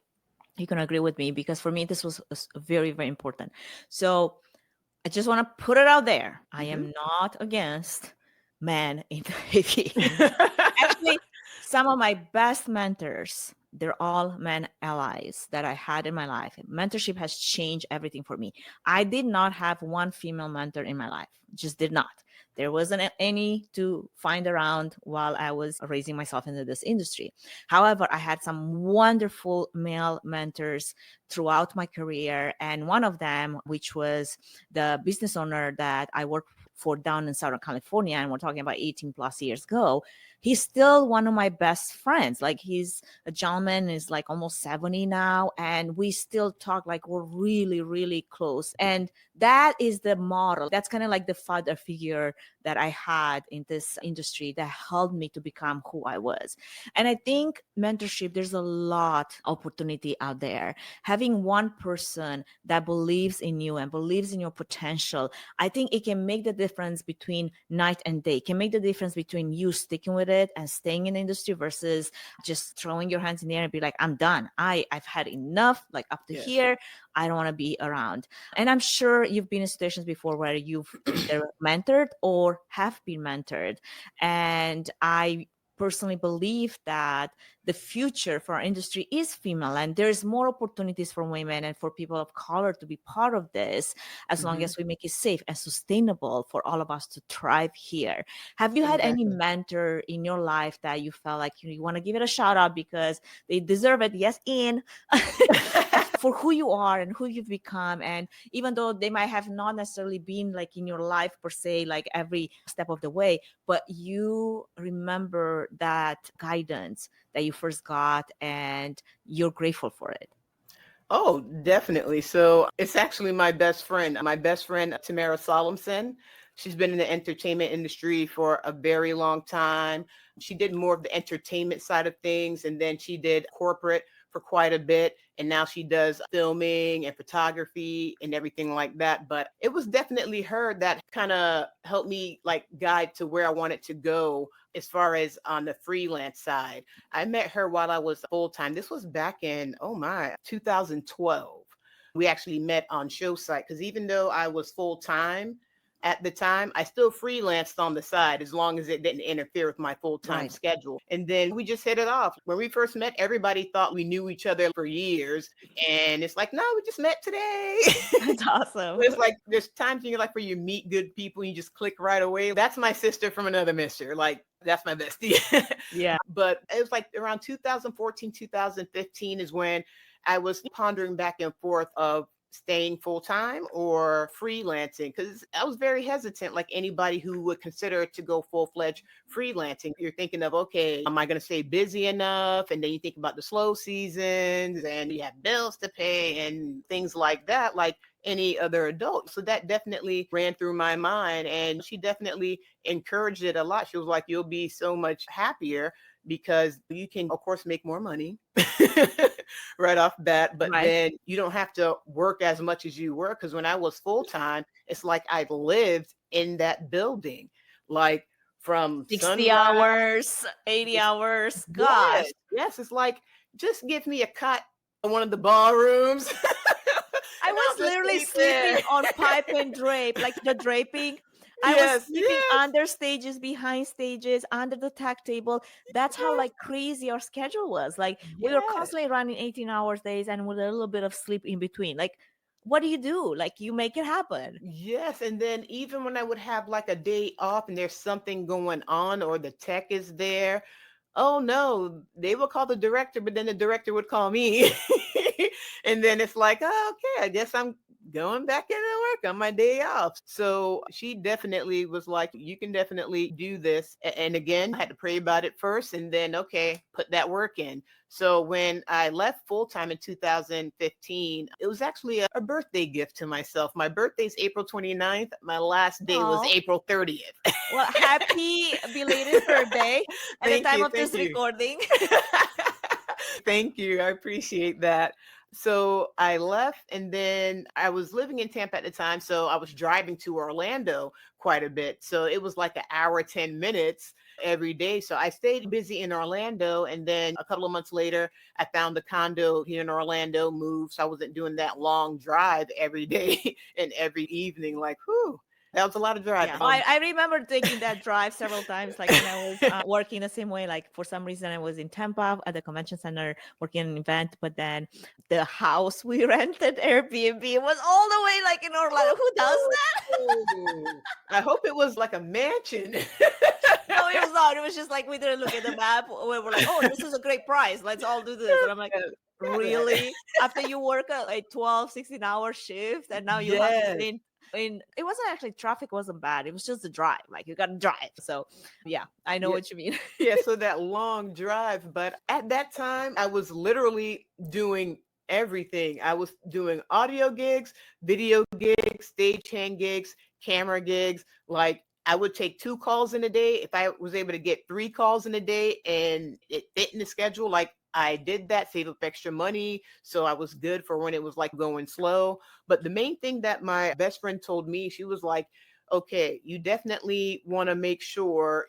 Speaker 1: you can agree with me, because for me, this was very, very important. So I just want to put it out there. I
Speaker 3: Mhm.
Speaker 1: am not against men in the AV industry. Actually, some of my best mentors, they're all men allies that I had in my life. Mentorship has changed everything for me. I did not have one female mentor in my life, just did not. There wasn't any to find around while I was raising myself into this industry. However, I had some wonderful male mentors throughout my career. And one of them, which was the business owner that I worked for down in Southern California, and we're talking about 18 plus years ago, he's still one of my best friends. Like, he's a gentleman, is like almost 70 now, and we still talk like we're really, really close. And that is the model. That's kind of like the father figure that I had in this industry that helped me to become who I was. And I think mentorship, there's a lot of opportunity out there. Having one person that believes in you and believes in your potential, I think it can make the difference between night and day. It can make the difference between you sticking with it and staying in the industry versus just throwing your hands in the air and be like, I'm done. I've had enough, like up to here. I don't want to be around. And I'm sure you've been in situations before where you've either mentored or have been mentored. And I personally believe that the future for our industry is female, and there's more opportunities for women and for people of color to be part of this, as long as we make it safe and sustainable for all of us to thrive here. Have you had any mentor in your life that you felt like you want to give it a shout out because they deserve it? Yes, in for who you are and who you've become. And even though they might have not necessarily been like in your life per se, like every step of the way, but you remember that guidance that you first got and you're grateful for it.
Speaker 3: Oh, definitely. So it's actually my best friend, Tamara Solomson. She's been in the entertainment industry for a very long time. She did more of the entertainment side of things, and then she did corporate for quite a bit. And now she does filming and photography and everything like that. But it was definitely her that kind of helped me like guide to where I wanted to go as far as on the freelance side. I met her while I was full-time. This was back in, 2012. We actually met on show site because even though I was full-time at the time, I still freelanced on the side as long as it didn't interfere with my full-time schedule. And then we just hit it off. When we first met, everybody thought we knew each other for years. And it's like, no, we just met today.
Speaker 1: That's awesome.
Speaker 3: It's like there's times in your life where you meet good people and you just click right away. That's my sister from another mister. Like, that's my bestie.
Speaker 1: Yeah.
Speaker 3: But it was like around 2014, 2015 is when I was pondering back and forth of staying full-time or freelancing, because I was very hesitant, like anybody who would consider to go full-fledged freelancing. You're thinking of, okay, am I going to stay busy enough? And then you think about the slow seasons and you have bills to pay and things like that, like any other adult. So that definitely ran through my mind, and she definitely encouraged it a lot. She was like, you'll be so much happier because you can, of course, make more money right off bat, but then you don't have to work as much as you work. Because when I was full-time, it's like I lived in that building, like from
Speaker 1: 60 hours, 80 hours. Gosh.
Speaker 3: Yes, it's like, just give me a cot in one of the ballrooms.
Speaker 1: I was literally sleeping on pipe and drape, like the draping. I was sleeping under stages, behind stages, under the tack table. That's how like crazy our schedule was. Like we were constantly running 18 hours days and with a little bit of sleep in between. Like, what do you do? Like, you make it happen.
Speaker 3: Yes. And then even when I would have like a day off and there's something going on or the tech is there, oh no, they will call the director, but then the director would call me. And then it's like, oh, okay, I guess I'm going back into work on my day off. So she definitely was like, you can definitely do this. And again, I had to pray about it first and then, okay, put that work in. So when I left full-time in 2015, it was actually a birthday gift to myself. My birthday's April 29th. My last day was April 30th.
Speaker 1: Well, happy belated birthday at the time of this recording.
Speaker 3: Thank you. I appreciate that. So I left, and then I was living in Tampa at the time. So I was driving to Orlando quite a bit. So it was like an hour, 10 minutes every day. So I stayed busy in Orlando. And then a couple of months later, I found a condo here in Orlando, moved. So I wasn't doing that long drive every day and every evening. Like, whew. That was a lot of driving.
Speaker 1: Yeah, I remember taking that drive several times, like when I was working the same way. Like for some reason, I was in Tampa at the convention center working an event, but then the house we rented, Airbnb, was all the way like in Orlando. Who does that?
Speaker 3: I hope it was like a mansion.
Speaker 1: No, it was not. It was just like we didn't look at the map. We were like, oh, this is a great price. Let's all do this. And I'm like, really? After you work a like 12, 16-hour shift and now you have to be in it wasn't actually, traffic wasn't bad. It was just the drive. Like you got to drive. So yeah, I know what you mean.
Speaker 3: Yeah, so that long drive. But at that time, I was literally doing everything. I was doing audio gigs, video gigs, stagehand gigs, camera gigs. Like I would take 2 calls in a day. If I was able to get 3 calls in a day and it fit in the schedule, like I did that, save up extra money. So I was good for when it was like going slow. But the main thing that my best friend told me, she was like, okay, you definitely want to make sure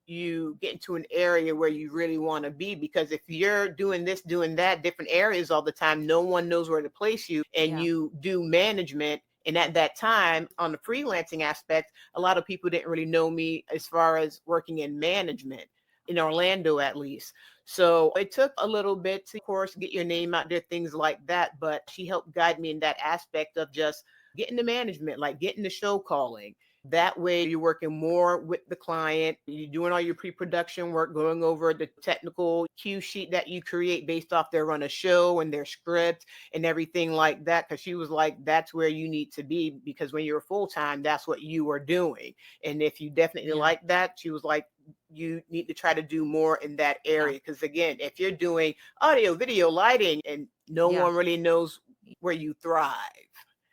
Speaker 3: you get into an area where you really want to be, because if you're doing this, doing that, different areas all the time, no one knows where to place you, and you do management. And at that time, on the freelancing aspect, a lot of people didn't really know me as far as working in management, in Orlando at least. So it took a little bit to, of course, get your name out there, things like that. But she helped guide me in that aspect of just getting the management, like getting the show calling. That way you're working more with the client. You're doing all your pre-production work, going over the technical cue sheet that you create based off their run of show and their script and everything like that. Because she was like, that's where you need to be, because when you're full-time, that's what you are doing. And if you definitely like that, she was like, you need to try to do more in that area. Because again, if you're doing audio, video, lighting, and no one really knows where you thrive.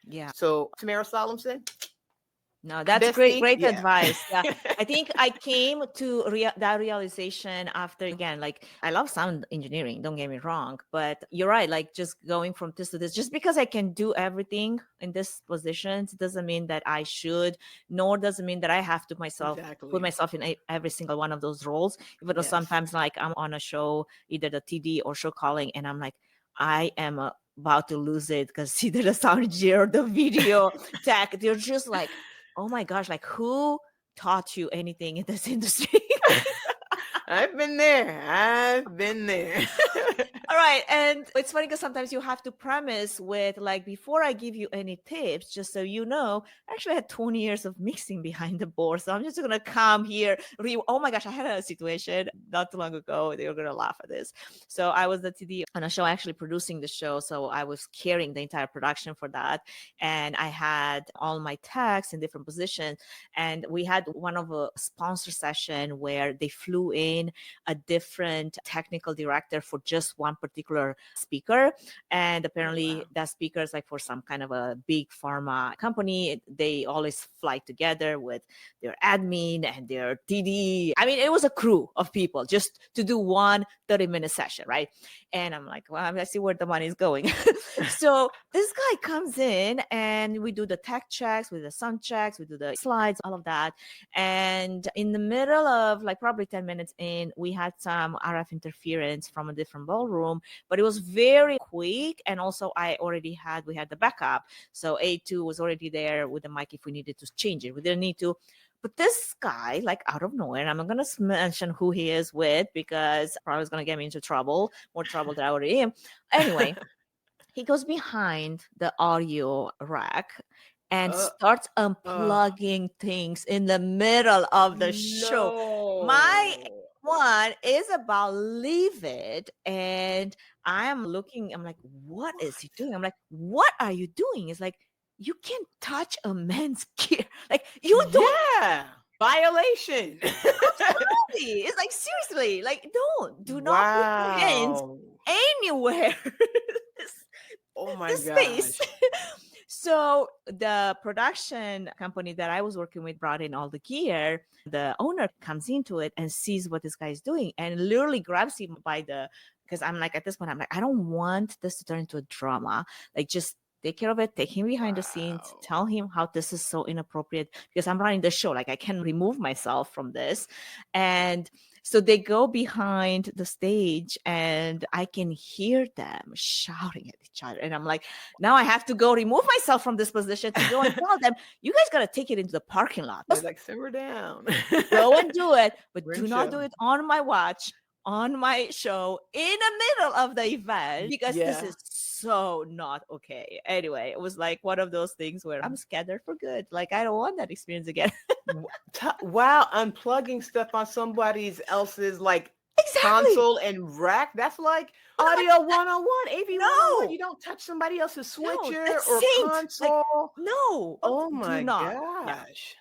Speaker 1: Yeah.
Speaker 3: So Tamara Solomson.
Speaker 1: No, that's great advice. Yeah. I think I came to that realization after, again, like I love sound engineering, don't get me wrong, but you're right. Like just going from this to this, just because I can do everything in this position doesn't mean that I should, nor does it mean that I have to put myself in every single one of those roles. Even though sometimes like I'm on a show, either the TD or show calling, and I'm like, I am about to lose it because either the sound engineer or the video tech, they're just like, oh my gosh, like who taught you anything in this industry?
Speaker 3: I've been there.
Speaker 1: All right. And it's funny because sometimes you have to premise with like, before I give you any tips, just so you know, I actually had 20 years of mixing behind the board. So I'm just going to come here. Oh my gosh, I had a situation not too long ago. They were going to laugh at this. So I was the TD on a show, actually producing the show. So I was carrying the entire production for that. And I had all my techs in different positions. And we had one of a sponsor session where they flew in a different technical director for just one particular speaker. And apparently that speaker is like for some kind of a big pharma company. They always fly together with their admin and their TD. I mean, it was a crew of people just to do one 30-minute session, right? And I'm like, well, I see where the money is going. So this guy comes in and we do the tech checks, we do the sound checks, we do the slides, all of that. And in the middle of like probably 10 minutes in, we had some RF interference from a different ballroom, but it was very quick. And also we had the backup. So A2 was already there with the mic if we needed to change it. We didn't need to. But this guy, like out of nowhere, and I'm not going to mention who he is with because probably is going to get me into trouble, more trouble than I already am. Anyway, he goes behind the audio rack and starts unplugging things in the middle of the show. My one is about leave it, and I am looking, I'm like, what is he doing? I'm like, what are you doing? It's like, you can't touch a man's gear. Like, you don't.
Speaker 3: Yeah. Violation.
Speaker 1: Absolutely. It's like, seriously, like, do not put your hands anywhere.
Speaker 3: Oh my
Speaker 1: this
Speaker 3: gosh.
Speaker 1: space. So the production company that I was working with brought in all the gear. The owner comes into it and sees what this guy is doing and literally grabs him because I'm like, at this point, I'm like, I don't want this to turn into a drama. Like, just take care of it, take him behind the scenes, tell him how this is so inappropriate because I'm running the show. Like, I can remove myself from this. And So they go behind the stage and I can hear them shouting at each other. And I'm like, now I have to go remove myself from this position to go and tell them, you guys got to take it into the parking lot.
Speaker 3: They're like, simmer down.
Speaker 1: Go and do it, but
Speaker 3: We're
Speaker 1: do
Speaker 3: in
Speaker 1: not
Speaker 3: show.
Speaker 1: do it on my watch, on my show, in the middle of the event, because this
Speaker 3: Yeah.
Speaker 1: is so not okay. Anyway, it was like one of those things where I'm scattered for good. Like, I don't want that experience again.
Speaker 3: Wow, unplugging stuff on somebody else's like
Speaker 1: Exactly.
Speaker 3: console and rack. That's like audio 101, AV 101. You don't touch somebody else's switcher
Speaker 1: that's
Speaker 3: or
Speaker 1: saint.
Speaker 3: console.
Speaker 1: No.
Speaker 3: Oh
Speaker 1: do
Speaker 3: my
Speaker 1: not.
Speaker 3: gosh.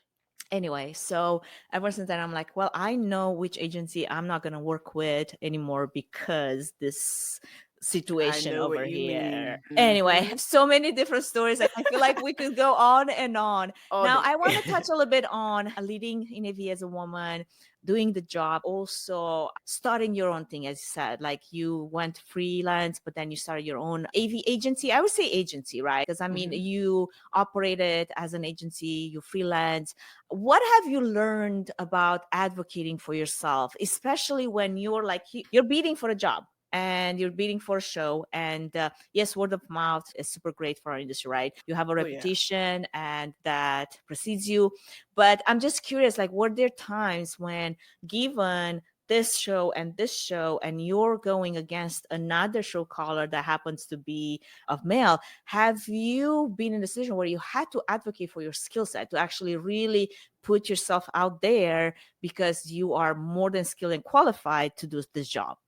Speaker 1: Anyway, so ever since then, I'm like, well, I know which agency I'm not going to work with anymore because this situation
Speaker 3: know what
Speaker 1: over
Speaker 3: you
Speaker 1: here.
Speaker 3: mean.
Speaker 1: Anyway,
Speaker 3: Mhm.
Speaker 1: so many different stories. I feel like we could go on and on.
Speaker 3: All
Speaker 1: Now,
Speaker 3: day.
Speaker 1: I want to touch a little bit on leading in AV as a woman, doing the job, also starting your own thing, as you said, like you went freelance, but then you started your own AV agency. I would say agency, right? Because I mean, you operated as an agency, you freelance. What have you learned about advocating for yourself, especially when you're like, you're bidding for a job and you're bidding for a show? And yes, word of mouth is super great for our industry, right? You have a reputation and that precedes you. But I'm just curious, like, were there times when, given this show and you're going against another show caller that happens to be of male, have you been in a situation where you had to advocate for your skill set to actually really put yourself out there because you are more than skilled and qualified to do this job?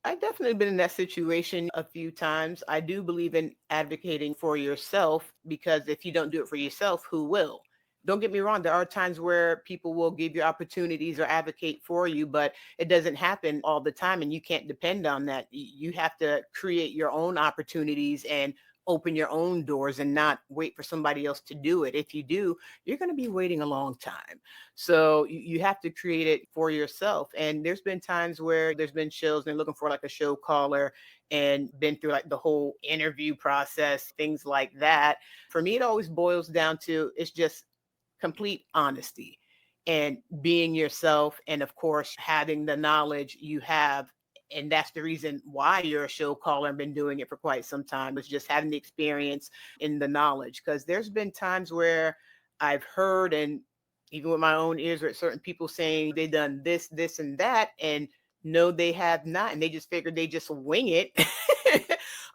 Speaker 3: I've definitely been in that situation a few times. I do believe in advocating for yourself, because if you don't do it for yourself, who will? Don't get me wrong. There are times where people will give you opportunities or advocate for you, but it doesn't happen all the time. And you can't depend on that. You have to create your own opportunities and open your own doors and not wait for somebody else to do it. If you do, you're going to be waiting a long time. So you have to create it for yourself. And there's been times where there's been shows and they're looking for like a show caller and been through like the whole interview process, things like that. For me, it always boils down to, it's just complete honesty and being yourself. And of course, having the knowledge you have. And that's the reason why you're a show caller and been doing it for quite some time, is just having the experience in the knowledge. Because there's been times where I've heard, and even with my own ears, with certain people saying they've done this, this, and that, and no, they have not. And they just figured they just wing it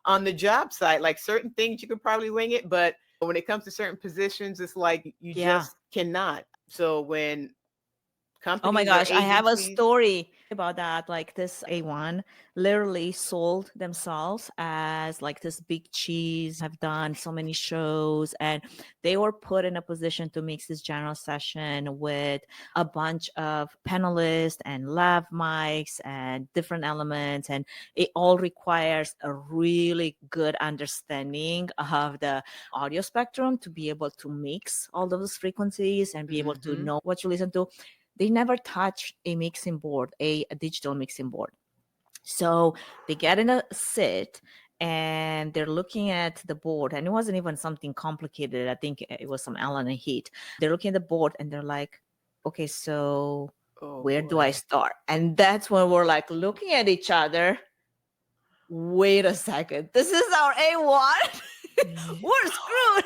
Speaker 3: on the job site. Like certain things you could probably wing it, but when it comes to certain positions, it's like you just cannot. So when companies,
Speaker 1: oh my gosh, I have a
Speaker 3: agencies,
Speaker 1: story about that. Like, this A1 literally sold themselves as like this big cheese, have done so many shows, and they were put in a position to mix this general session with a bunch of panelists and lav mics and different elements. And it all requires a really good understanding of the audio spectrum to be able to mix all those frequencies and be able to know what you listen to. They never touch a mixing board, a digital mixing board. So they get in a sit and they're looking at the board, and it wasn't even something complicated. I think it was some Allen and Heat. They're looking at the board and they're like, okay, so where do I start? And that's when we're like looking at each other. Wait a second. This is our A1. We're screwed.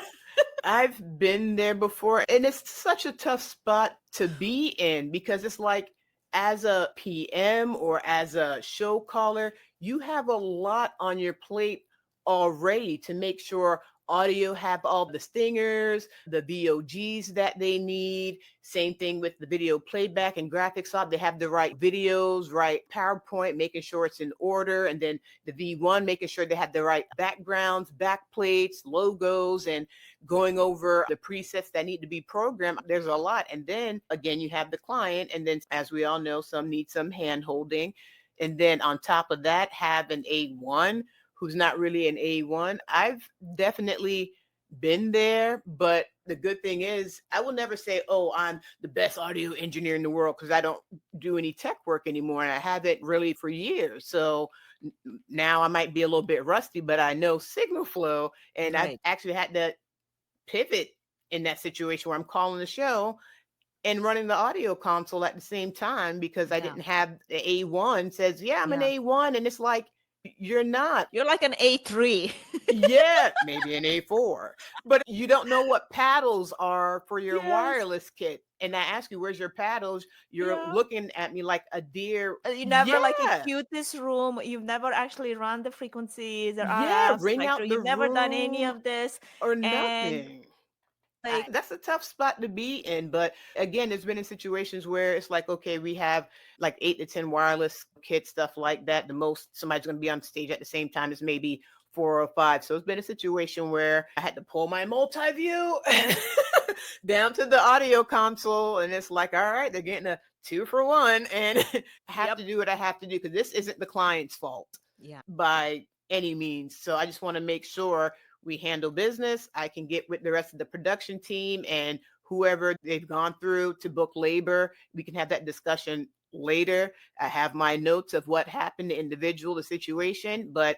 Speaker 3: I've been there before, and it's such a tough spot to be in, because it's like, as a PM or as a show caller, you have a lot on your plate already to make sure audio have all the stingers, the VOGs that they need. Same thing with the video playback and graphics up. They have the right videos, right PowerPoint, making sure it's in order. And then the V1, making sure they have the right backgrounds, backplates, logos, and going over the presets that need to be programmed. There's a lot. And then again, you have the client. And then, as we all know, some need some hand holding. And then on top of that, have an A1 who's not really an A1. I've definitely been there, but the good thing is I will never say, oh, I'm the best audio engineer in the world, because I don't do any tech work anymore, and I haven't really for years. So now I might be a little bit rusty, but I know signal flow, and I've actually had to pivot in that situation where I'm calling the show and running the audio console at the same time because I
Speaker 1: Yeah.
Speaker 3: didn't have the A1 says, yeah, I'm an
Speaker 1: Yeah.
Speaker 3: A1. And it's like, you're not.
Speaker 1: You're like an A3.
Speaker 3: Yeah, maybe an A4, but you don't know what paddles are for your
Speaker 1: Yes.
Speaker 3: wireless kit. And I ask you, where's your paddles? You're
Speaker 1: Yeah.
Speaker 3: looking at me like a deer.
Speaker 1: You never like
Speaker 3: Yeah,
Speaker 1: EQ'd this room. You've never actually run the frequencies or
Speaker 3: yeah,
Speaker 1: RF
Speaker 3: ring
Speaker 1: spectrum.
Speaker 3: out the
Speaker 1: You've never done any
Speaker 3: room
Speaker 1: of this.
Speaker 3: or
Speaker 1: And
Speaker 3: nothing.
Speaker 1: like,
Speaker 3: That's a tough spot to be in. But again, it's been in situations where it's like, okay, we have like 8 to 10 wireless kits, stuff like that. The most somebody's going to be on stage at the same time is maybe 4 or 5. So it's been a situation where I had to pull my multi-view down to the audio console. And it's like, all right, they're getting a 2 for 1. And I have
Speaker 1: yep.
Speaker 3: to do what I have to do because this isn't the client's fault
Speaker 1: Yeah.
Speaker 3: by any means. So I just want to make sure we handle business. I can get with the rest of the production team and whoever they've gone through to book labor. We can have that discussion later. I have my notes of what happened, the individual, the situation, but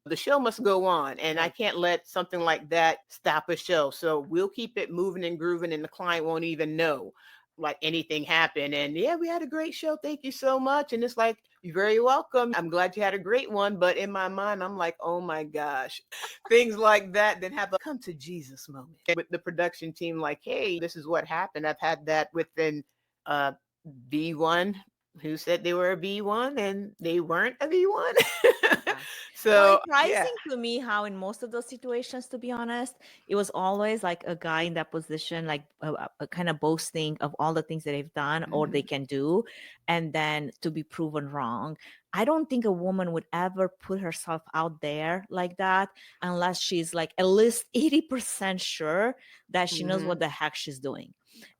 Speaker 3: the show must go on. And I
Speaker 1: Right.
Speaker 3: can't let something like that stop a show. So we'll keep it moving and grooving, and the client won't even know like anything happened. And yeah, we had a great show. Thank you so much. And it's like, you're very welcome. I'm glad you had a great one. But in my mind, I'm like, oh my gosh, things like that. Then have a come to Jesus moment with the production team. Like, hey, this is what happened. I've had that within uh B1 who said they were a B1 and they weren't a B1.
Speaker 1: Yeah.
Speaker 3: So yeah.
Speaker 1: Surprising to me how in most of those situations, to be honest, it was always like a guy in that position, like kind of boasting of all the things that they've done or they
Speaker 3: Mhm.
Speaker 1: can do, and then to be proven wrong. I don't think a woman would ever put herself out there like that unless she's like at least 80% sure that she knows what
Speaker 3: Mhm.
Speaker 1: the heck she's doing.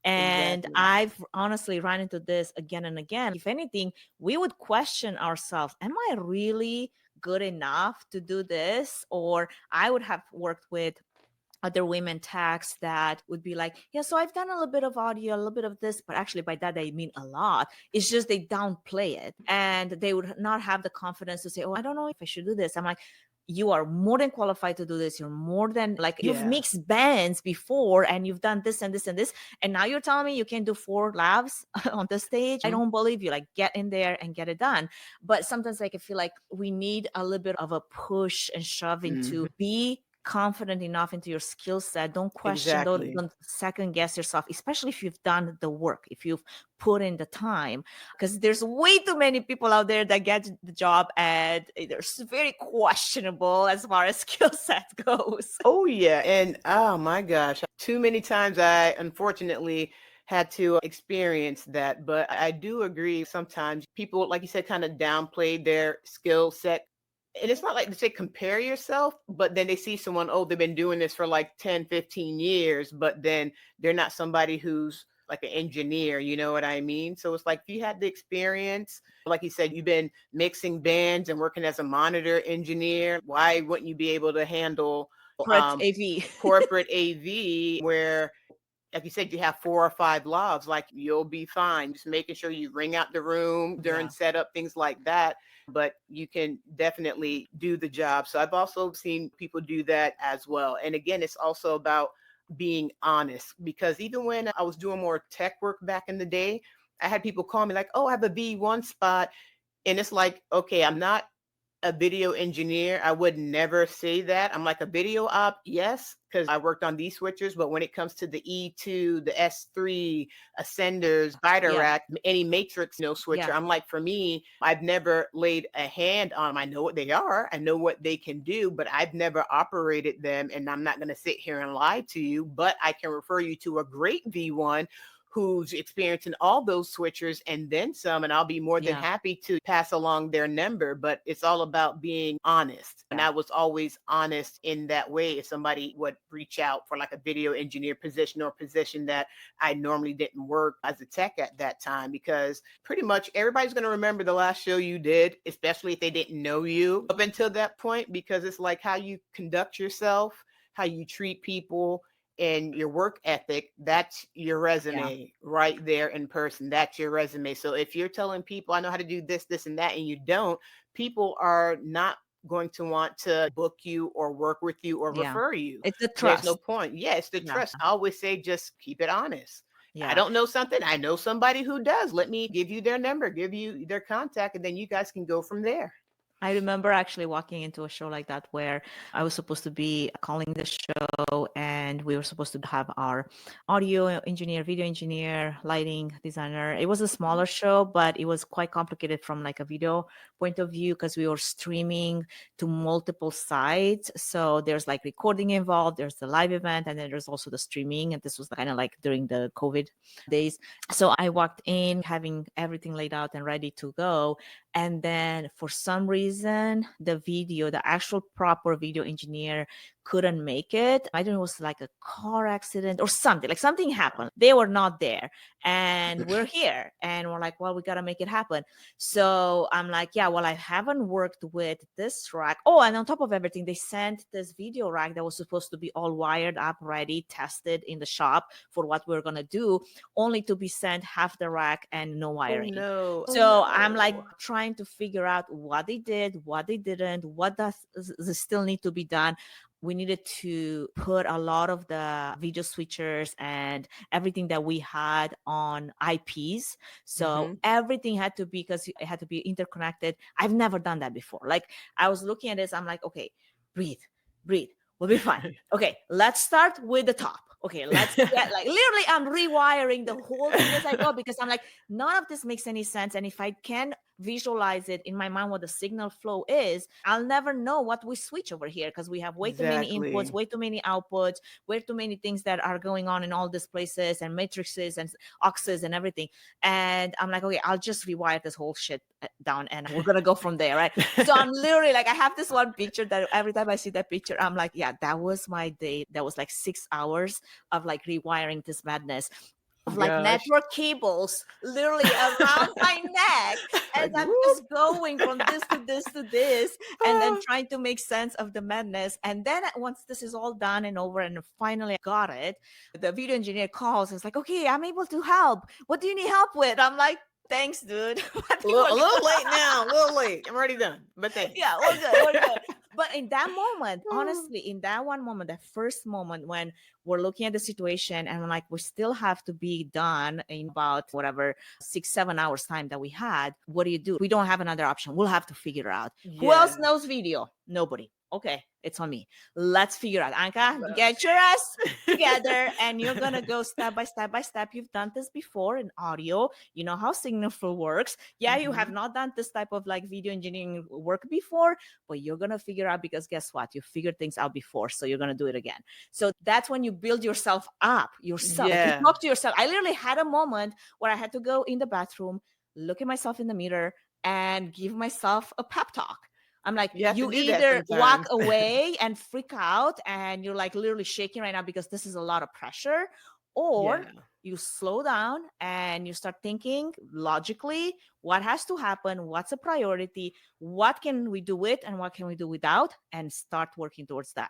Speaker 1: And
Speaker 3: Exactly.
Speaker 1: I've honestly run into this again and again. If anything, we would question ourselves, am I really good enough to do this? Or I would have worked with other women techs that would be like, yeah, so I've done a little bit of audio, a little bit of this, but actually by that I mean a lot. It's just they downplay it and they would not have the confidence to say, oh, I don't know if I should do this. I'm like, you are more than qualified to do this. You're more than like you've
Speaker 3: Yeah.
Speaker 1: mixed bands before and you've done this and this and this. And now you're telling me you can do 4 labs on the stage. I
Speaker 3: Mhm.
Speaker 1: don't believe you. Like get in there and get it done. But sometimes like I feel like we need a little bit of a push and shoving to
Speaker 3: Mhm.
Speaker 1: be confident enough into your skill set. Don't question,
Speaker 3: Exactly.
Speaker 1: don't second guess yourself, especially if you've done the work, if you've put in the time. Because there's way too many people out there that get the job and they're very questionable as far as skill set goes.
Speaker 3: Oh yeah. And oh my gosh, too many times I unfortunately had to experience that. But I do agree sometimes people, like you said, kind of downplay their skill set. And it's not like to say compare yourself, but then they see someone, oh, they've been doing this for like 10, 15 years, but then they're not somebody who's like an engineer, you know what I mean? So it's like if you had the experience, like you said, you've been mixing bands and working as a monitor engineer, why wouldn't you be able to handle
Speaker 1: Correct,
Speaker 3: um,
Speaker 1: AV.
Speaker 3: corporate AV where like you said, you have 4 or 5 logs, like you'll be fine. Just making sure you ring out the room during
Speaker 1: Yeah.
Speaker 3: setup, things like that. But you can definitely do the job. So I've also seen people do that as well. And again, it's also about being honest because even when I was doing more tech work back in the day, I had people call me like, oh, I have a V1 spot. And it's like, okay, I'm not a video engineer. I would never say that. I'm like a video op, yes, because I worked on these switchers, but when it comes to the E2, the S3, Ascenders, Spider
Speaker 1: Yeah.
Speaker 3: Rack, any matrix, switcher,
Speaker 1: Yeah.
Speaker 3: I'm like, for me, I've never laid a hand on them. I know what they are, I know what they can do, but I've never operated them. And I'm not going to sit here and lie to you, but I can refer you to a great V1 who's experiencing all those switchers and then some, and I'll be more than
Speaker 1: Yeah.
Speaker 3: happy to pass along their number. But it's all about being honest. And
Speaker 1: Yeah.
Speaker 3: I was always honest in that way. If somebody would reach out for like a video engineer position or position that I normally didn't work as a tech at that time, because pretty much everybody's going to remember the last show you did, especially if they didn't know you up until that point, because it's like how you conduct yourself, how you treat people, and your work ethic. That's your
Speaker 1: Yeah.
Speaker 3: resume right there in person. That's your resume. So if you're telling people I know how to do this, this, and that, and you don't, people are not going to want to book you or work with you or
Speaker 1: Yeah.
Speaker 3: refer you.
Speaker 1: It's the
Speaker 3: There's no
Speaker 1: trust.
Speaker 3: point. Yeah, it's the
Speaker 1: Yeah.
Speaker 3: trust. I always say just keep it honest.
Speaker 1: Yeah.
Speaker 3: I don't know something. I know somebody who does. Let me give you their number, give you their contact, and then you guys can go from there.
Speaker 1: I remember actually walking into a show like that where I was supposed to be calling the show, and we were supposed to have our audio engineer, video engineer, lighting designer. It was a smaller show, but it was quite complicated from like a video point of view because we were streaming to multiple sites. So there's like recording involved, there's the live event, and then there's also the streaming. And this was kind of like during the COVID days. So I walked in having everything laid out and ready to go. And then for some reason, the actual proper video engineer couldn't make it. I don't know, it was like a car accident or something, like something happened. They were not there and we're here and we're like, well, we got to make it happen. So I'm like, yeah, well, I haven't worked with this rack. Oh, and on top of everything, they sent this video rack that was supposed to be all wired up, ready, tested in the shop for what we're going to do, only to be sent half the rack and no wiring.
Speaker 3: Oh, no.
Speaker 1: So I'm like trying to figure out what they did, what they didn't, what does still need to be done. We needed to put a lot of the video switchers and everything that we had on IPs. So everything had to be, because it had to be interconnected. I've never done that before. Like I was looking at this, I'm like, okay, breathe. We'll be fine. Okay, let's start with the top. Okay, let's get like literally I'm rewiring the whole thing as I go, because I'm like, none of this makes any sense. And if I can visualize it in my mind what the signal flow is, I'll never know what we switch over here, because we have way too many inputs, way too many outputs, way too many things that are going on in all these places and matrices and auxes and everything. And I'm like, okay, I'll just rewire this whole shit down and we're gonna go from there, right? So I'm literally like, I have this one picture that every time I see that picture, I'm like, yeah, that was my day. That was like 6 hours of like rewiring this madness of like network cables literally around my neck, and I'm just going from this to this to this, and then trying to make sense of the madness. And then once this is all done and over and finally I got it, the video engineer calls and it's like, okay, I'm able to help. What do you need help with? I'm like, thanks, dude.
Speaker 3: A little late now, a little late. I'm already done, but thanks.
Speaker 1: Yeah, we're good. But in that moment, honestly, in that one moment, that first moment when we're looking at the situation and we're like, we still have to be done in about whatever 6-7 hours time that we had. What do? We don't have another option. We'll have to figure it out. Yeah. Who else knows video? Nobody. Okay, it's on me. Let's figure out. Anca, get your ass together and you're going to go step by step. You've done this before in audio. You know how signal flow works. Yeah, you have not done this type of like video engineering work before, but you're going to figure out, because guess what? You figured things out before, so you're going to do it again. So that's when you build yourself up yourself. Yeah. You talk to yourself. I literally had a moment where I had to go in the bathroom, look at myself in the mirror and give myself a pep talk. I'm like, you either walk away and freak out and you're like literally shaking right now because this is a lot of pressure, or you slow down and you start thinking logically, what has to happen? What's a priority? What can we do with and what can we do without? And start working towards that.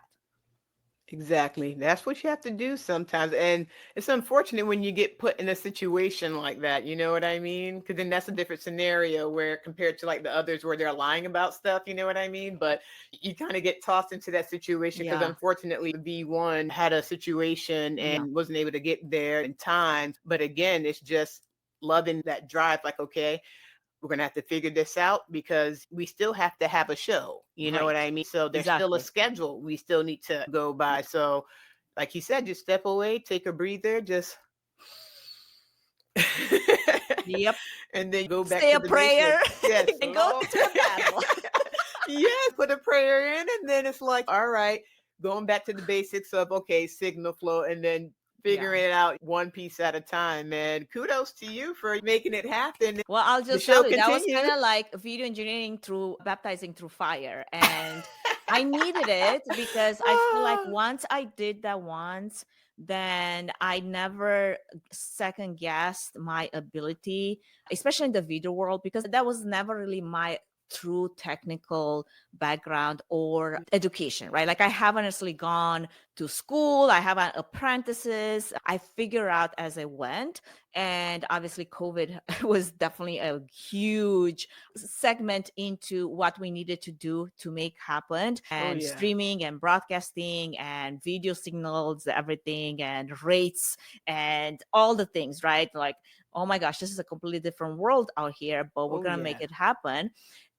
Speaker 3: Exactly. That's what you have to do sometimes. And it's unfortunate when you get put in a situation like that. You know what I mean? Because then that's a different scenario where compared to like the others where they're lying about stuff, you know what I mean? But you kind of get tossed into that situation because unfortunately V1 had a situation and wasn't able to get there in time. But again, it's just loving that drive. Like, okay, we're going to have to figure this out because we still have to have a show. You know what I mean? So there's still a schedule we still need to go by. So like you said, just step away, take a breather, just and then go back
Speaker 1: say
Speaker 3: to
Speaker 1: a prayer.
Speaker 3: Yes.
Speaker 1: And go to the battle.
Speaker 3: Yes, put a prayer in, and then it's like, all right, going back to the basics of signal flow, and then figuring it out one piece at a time. And kudos to you for making it happen.
Speaker 1: Well, I'll just tell you, that was kind of like video engineering through baptizing through fire. And I needed it because I feel like once I did that once, then I never second guessed my ability, especially in the video world, because that was never really my true technical background or education, right? Like I haven't necessarily gone to school, I haven't apprentices. I figure out as I went. And obviously COVID was definitely a huge segment into what we needed to do to make happen,
Speaker 3: Oh
Speaker 1: and
Speaker 3: yeah.
Speaker 1: streaming and broadcasting and video signals, everything, and rates and all the things, right? Like, oh my gosh, this is a completely different world out here, but we're
Speaker 3: Oh
Speaker 1: going to make
Speaker 3: yeah.
Speaker 1: it happen.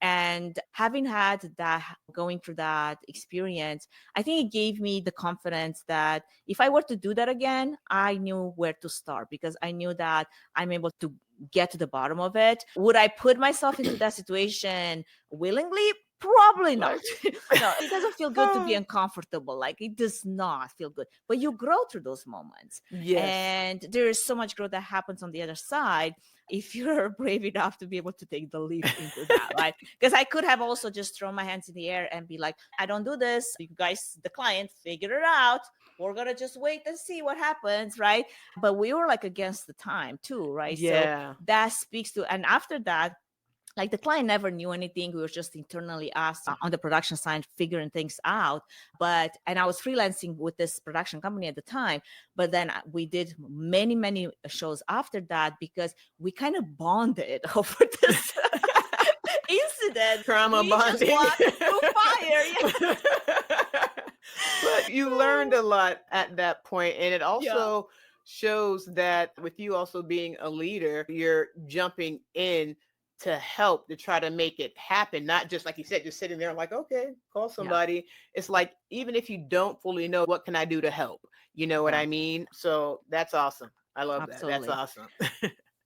Speaker 1: And having had that, going through that experience, I think it gave me the confidence that if I were to do that again, I knew where to start because I knew that I'm able to get to the bottom of it. Would I put myself into that situation willingly? Probably not.
Speaker 3: Like
Speaker 1: No, it doesn't feel good to be uncomfortable. Like it does not feel good, but you grow through those moments.
Speaker 3: yes.
Speaker 1: And there is so much growth that happens on the other side if you're brave enough to be able to take the leap into that, right? Because I could have also just thrown my hands in the air and be like, I don't do this. You guys, the client, figure it out. We're going to just wait and see what happens, right? But we were like against the time too, right? So
Speaker 3: Yeah.
Speaker 1: that speaks to, and after that, like the client never knew anything. We were just internally asked on the production side, figuring things out. And I was freelancing with this production company at the time, but then we did many, many shows after that because we kind of bonded over this incident.
Speaker 3: Trauma
Speaker 1: We just
Speaker 3: bonding.
Speaker 1: walked through fire. Yeah.
Speaker 3: But you learned a lot at that point, and it
Speaker 1: Yeah.
Speaker 3: also shows that with you also being a leader, you're jumping in to help to try to make it happen, not just like you said, just sitting there like, okay, call
Speaker 1: Yeah.
Speaker 3: somebody. It's like, even if you don't fully know, what can I do to help? You know what
Speaker 1: Yeah.
Speaker 3: I mean? So that's awesome. I love that. That's
Speaker 1: Absolutely.
Speaker 3: awesome.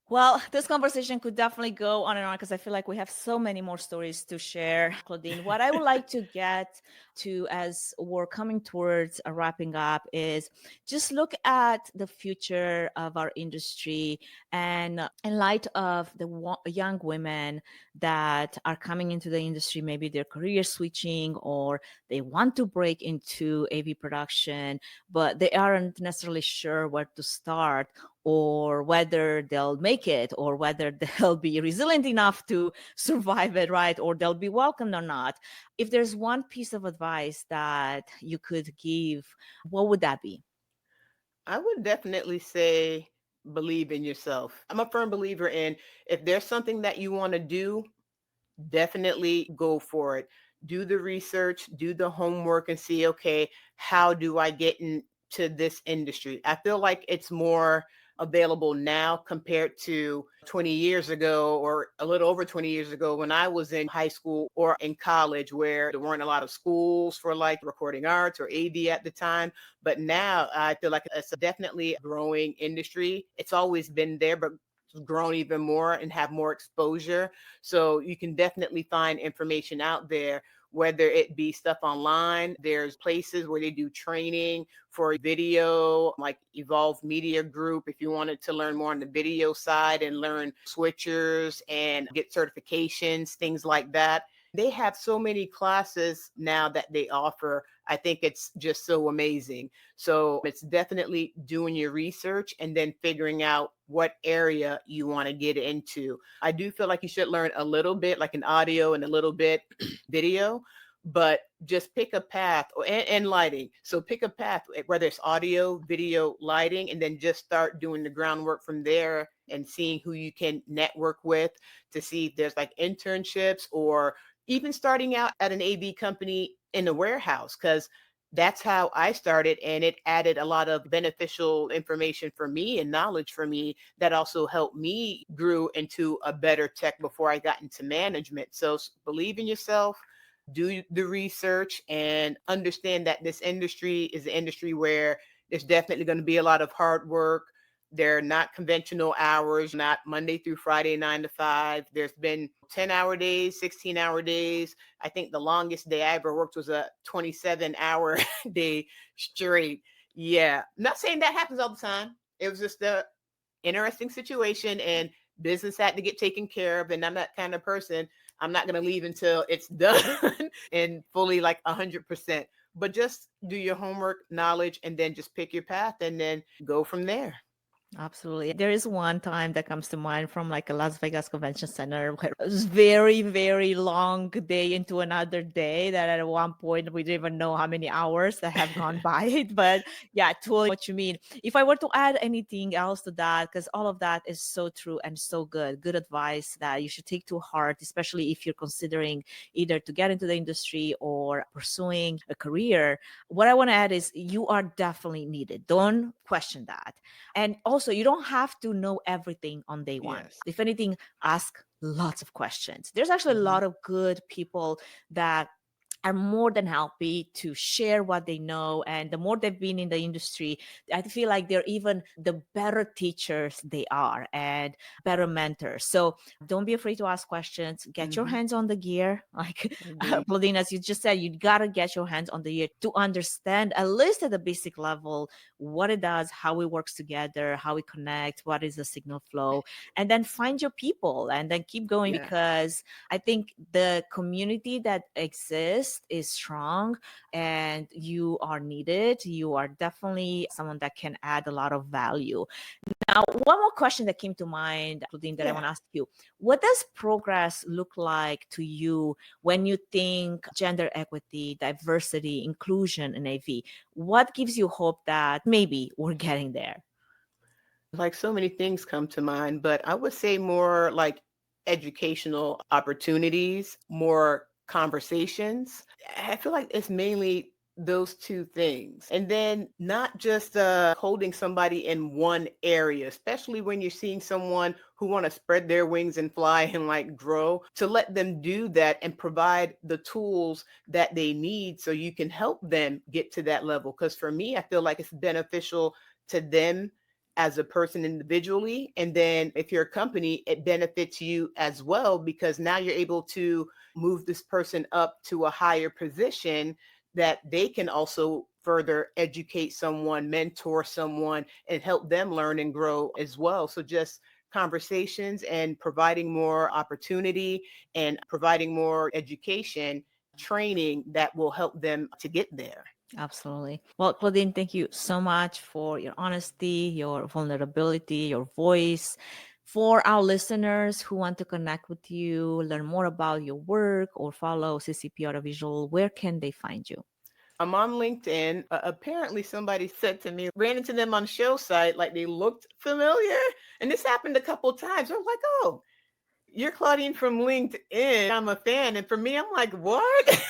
Speaker 1: Well, this conversation could definitely go on and on because I feel like we have so many more stories to share, Claudine. What I would like to get to as we're coming towards a wrapping up is just look at the future of our industry and in light of the young women that are coming into the industry, maybe they're career switching or they want to break into AV production, but they aren't necessarily sure where to start or whether they'll make it or whether they'll be resilient enough to survive it, right? Or they'll be welcomed or not. If there's one piece of advice that you could give, what would that be?
Speaker 3: I would definitely say believe in yourself. I'm a firm believer in, if there's something that you want to do, definitely go for it. Do the research, do the homework, and see, okay, how do I get into this industry? I feel like it's more available now compared to 20 years ago, or a little over 20 years ago when I was in high school or in college, where there weren't a lot of schools for like recording arts or AV at the time. But now I feel like it's definitely a growing industry. It's always been there, but grown even more and have more exposure. So you can definitely find information out there, whether it be stuff online. There's places where they do training for video, like Evolve Media Group, if you wanted to learn more on the video side and learn switchers and get certifications, things like that. They have so many classes now that they offer. I think it's just so amazing. So it's definitely doing your research and then figuring out what area you want to get into. I do feel like you should learn a little bit, like an audio and a little bit video, but just pick a path, and lighting. So pick a path, whether it's audio, video, lighting, and then just start doing the groundwork from there and seeing who you can network with to see if there's like internships, or even starting out at an AV company in a warehouse, because that's how I started. And it added a lot of beneficial information for me and knowledge for me that also helped me grew into a better tech before I got into management. So believe in yourself, do the research, and understand that this industry is an industry where there's definitely going to be a lot of hard work. They're not conventional hours, not Monday through Friday, 9 to 5. There's been 10-hour days, 16-hour days. I think the longest day I ever worked was a 27-hour day straight. Yeah. Not saying that happens all the time. It was just a interesting situation, and business had to get taken care of. And I'm that kind of person. I'm not going to leave until it's done and fully like 100%. But just do your homework, knowledge, and then just pick your path and then go from there.
Speaker 1: Absolutely. There is one time that comes to mind from like a Las Vegas Convention Center where it was very, very long day into another day that at one point we didn't even know how many hours that have gone by it. But yeah, totally what you mean. If I were to add anything else to that, because all of that is so true and so good, good advice that you should take to heart, especially if you're considering either to get into the industry or pursuing a career. What I want to add is you are definitely needed. Don't question that. And also, you don't have to know everything on day one.
Speaker 3: Yes.
Speaker 1: If anything, ask lots of questions. There's actually a lot of good people that are more than happy to share what they know. And the more they've been in the industry, I feel like they're even the better teachers they are and better mentors. So don't be afraid to ask questions. Get your hands on the gear. Like
Speaker 3: Agreed.
Speaker 1: Claudine, as you just said, you got to get your hands on the gear to understand, at least at the basic level, what it does, how it works together, how we connect, what is the signal flow, and then find your people and then keep going,
Speaker 3: Yeah.
Speaker 1: because I think the community that exists is strong and you are needed. You are definitely someone that can add a lot of value. Now, one more question that came to mind, Claudine, that I want
Speaker 3: Yeah.
Speaker 1: to ask you. What does progress look like to you when you think gender equity, diversity, inclusion in AV? What gives you hope that maybe we're getting there?
Speaker 3: Like so many things come to mind, but I would say more like educational opportunities, more conversations. I feel like it's mainly those two things. And then not just holding somebody in one area, especially when you're seeing someone who want to spread their wings and fly and like grow, to let them do that and provide the tools that they need so you can help them get to that level. Because for me, I feel like it's beneficial to them as a person individually. And then if you're a company, it benefits you as well, because now you're able to move this person up to a higher position that they can also further educate someone, mentor someone, and help them learn and grow as well. So just conversations and providing more opportunity and providing more education, training that will help them to get there.
Speaker 1: Absolutely. Well, Claudine, thank you so much for your honesty, your vulnerability, your voice. For our listeners who want to connect with you, learn more about your work, or follow CCP Audiovisual, where can they find you?
Speaker 3: I'm on LinkedIn. Apparently, somebody said to me, ran into them on show site, like they looked familiar. And this happened a couple times. I was like, oh, you're Claudine from LinkedIn. I'm a fan. And for me, I'm like, what?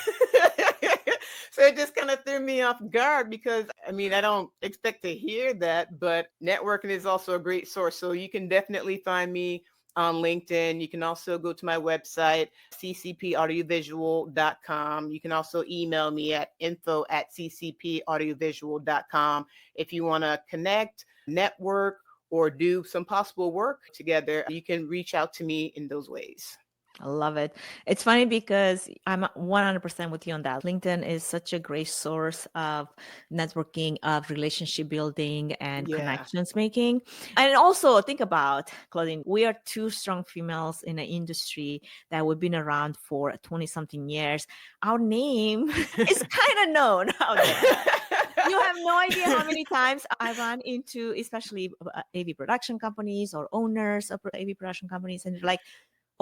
Speaker 3: So it just kind of threw me off guard because I mean, I don't expect to hear that, but networking is also a great source. So you can definitely find me on LinkedIn. You can also go to my website, ccpaudiovisual.com. You can also email me at info@ccpaudiovisual.com if you want to connect, network, or do some possible work together. You can reach out to me in those ways.
Speaker 1: I love it. It's funny because I'm 100% with you on that. LinkedIn is such a great source of networking, of relationship building, and
Speaker 3: Yeah.
Speaker 1: connections making. And also, think about, Claudine, we are two strong females in an industry that we've been around for 20 something years. Our name is kind of known out there. You have no idea how many times I run into, especially AV production companies or owners of AV production companies, and they're like,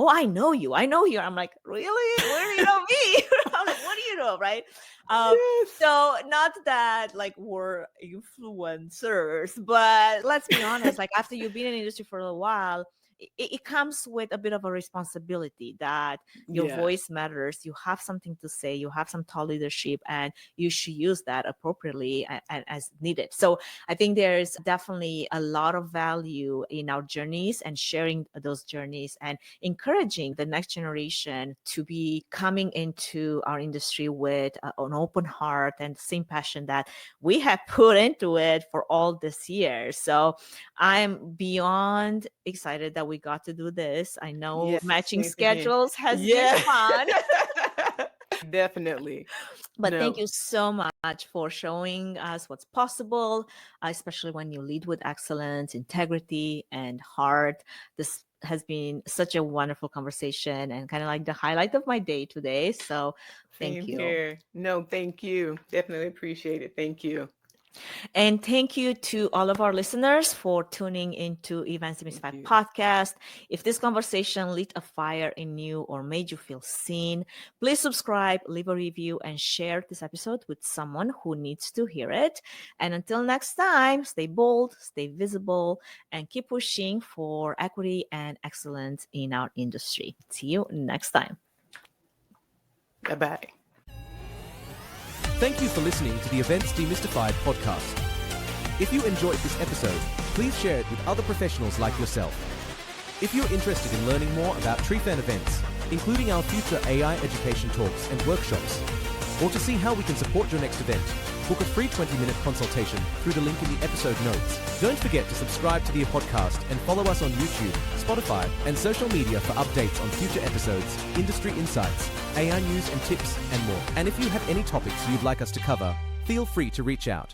Speaker 1: oh, I know you. I know you. I'm like, really? Where do you know me? I'm like, what do you know? Right.
Speaker 3: Yes.
Speaker 1: So not that like we're influencers, but let's be honest, like after you've been in the industry for a while, it comes with a bit of a responsibility that your
Speaker 3: Yeah.
Speaker 1: voice matters. You have something to say, you have some thought leadership, and you should use that appropriately and as needed. So I think there's definitely a lot of value in our journeys and sharing those journeys and encouraging the next generation to be coming into our industry with an open heart and the same passion that we have put into it for all this year. So I'm beyond excited that we got to do this. I know
Speaker 3: Yes.
Speaker 1: matching
Speaker 3: Same here.
Speaker 1: schedules has been
Speaker 3: Yeah.
Speaker 1: fun.
Speaker 3: Definitely.
Speaker 1: But thank
Speaker 3: No.
Speaker 1: you so much for showing us what's possible, especially when you lead with excellence, integrity, and heart. This has been such a wonderful conversation and kind of like the highlight of my day today. So thank
Speaker 3: Same
Speaker 1: you.
Speaker 3: here. No, thank you. Definitely appreciate it. Thank you.
Speaker 1: And thank you to all of our listeners for tuning into Events Demystified Podcast. If this conversation lit a fire in you or made you feel seen, please subscribe, leave a review, and share this episode with someone who needs to hear it. And until next time, stay bold, stay visible, and keep pushing for equity and excellence in our industry. See you next time.
Speaker 3: Bye-bye.
Speaker 2: Thank you for listening to the Events Demystified podcast. If you enjoyed this episode, please share it with other professionals like yourself. If you're interested in learning more about Trifan events, including our future AI education talks and workshops, or to see how we can support your next event, book a free 20-minute consultation through the link in the episode notes. Don't forget to subscribe to the podcast and follow us on YouTube, Spotify, and social media for updates on future episodes, industry insights, AI news and tips, and more. And if you have any topics you'd like us to cover, feel free to reach out.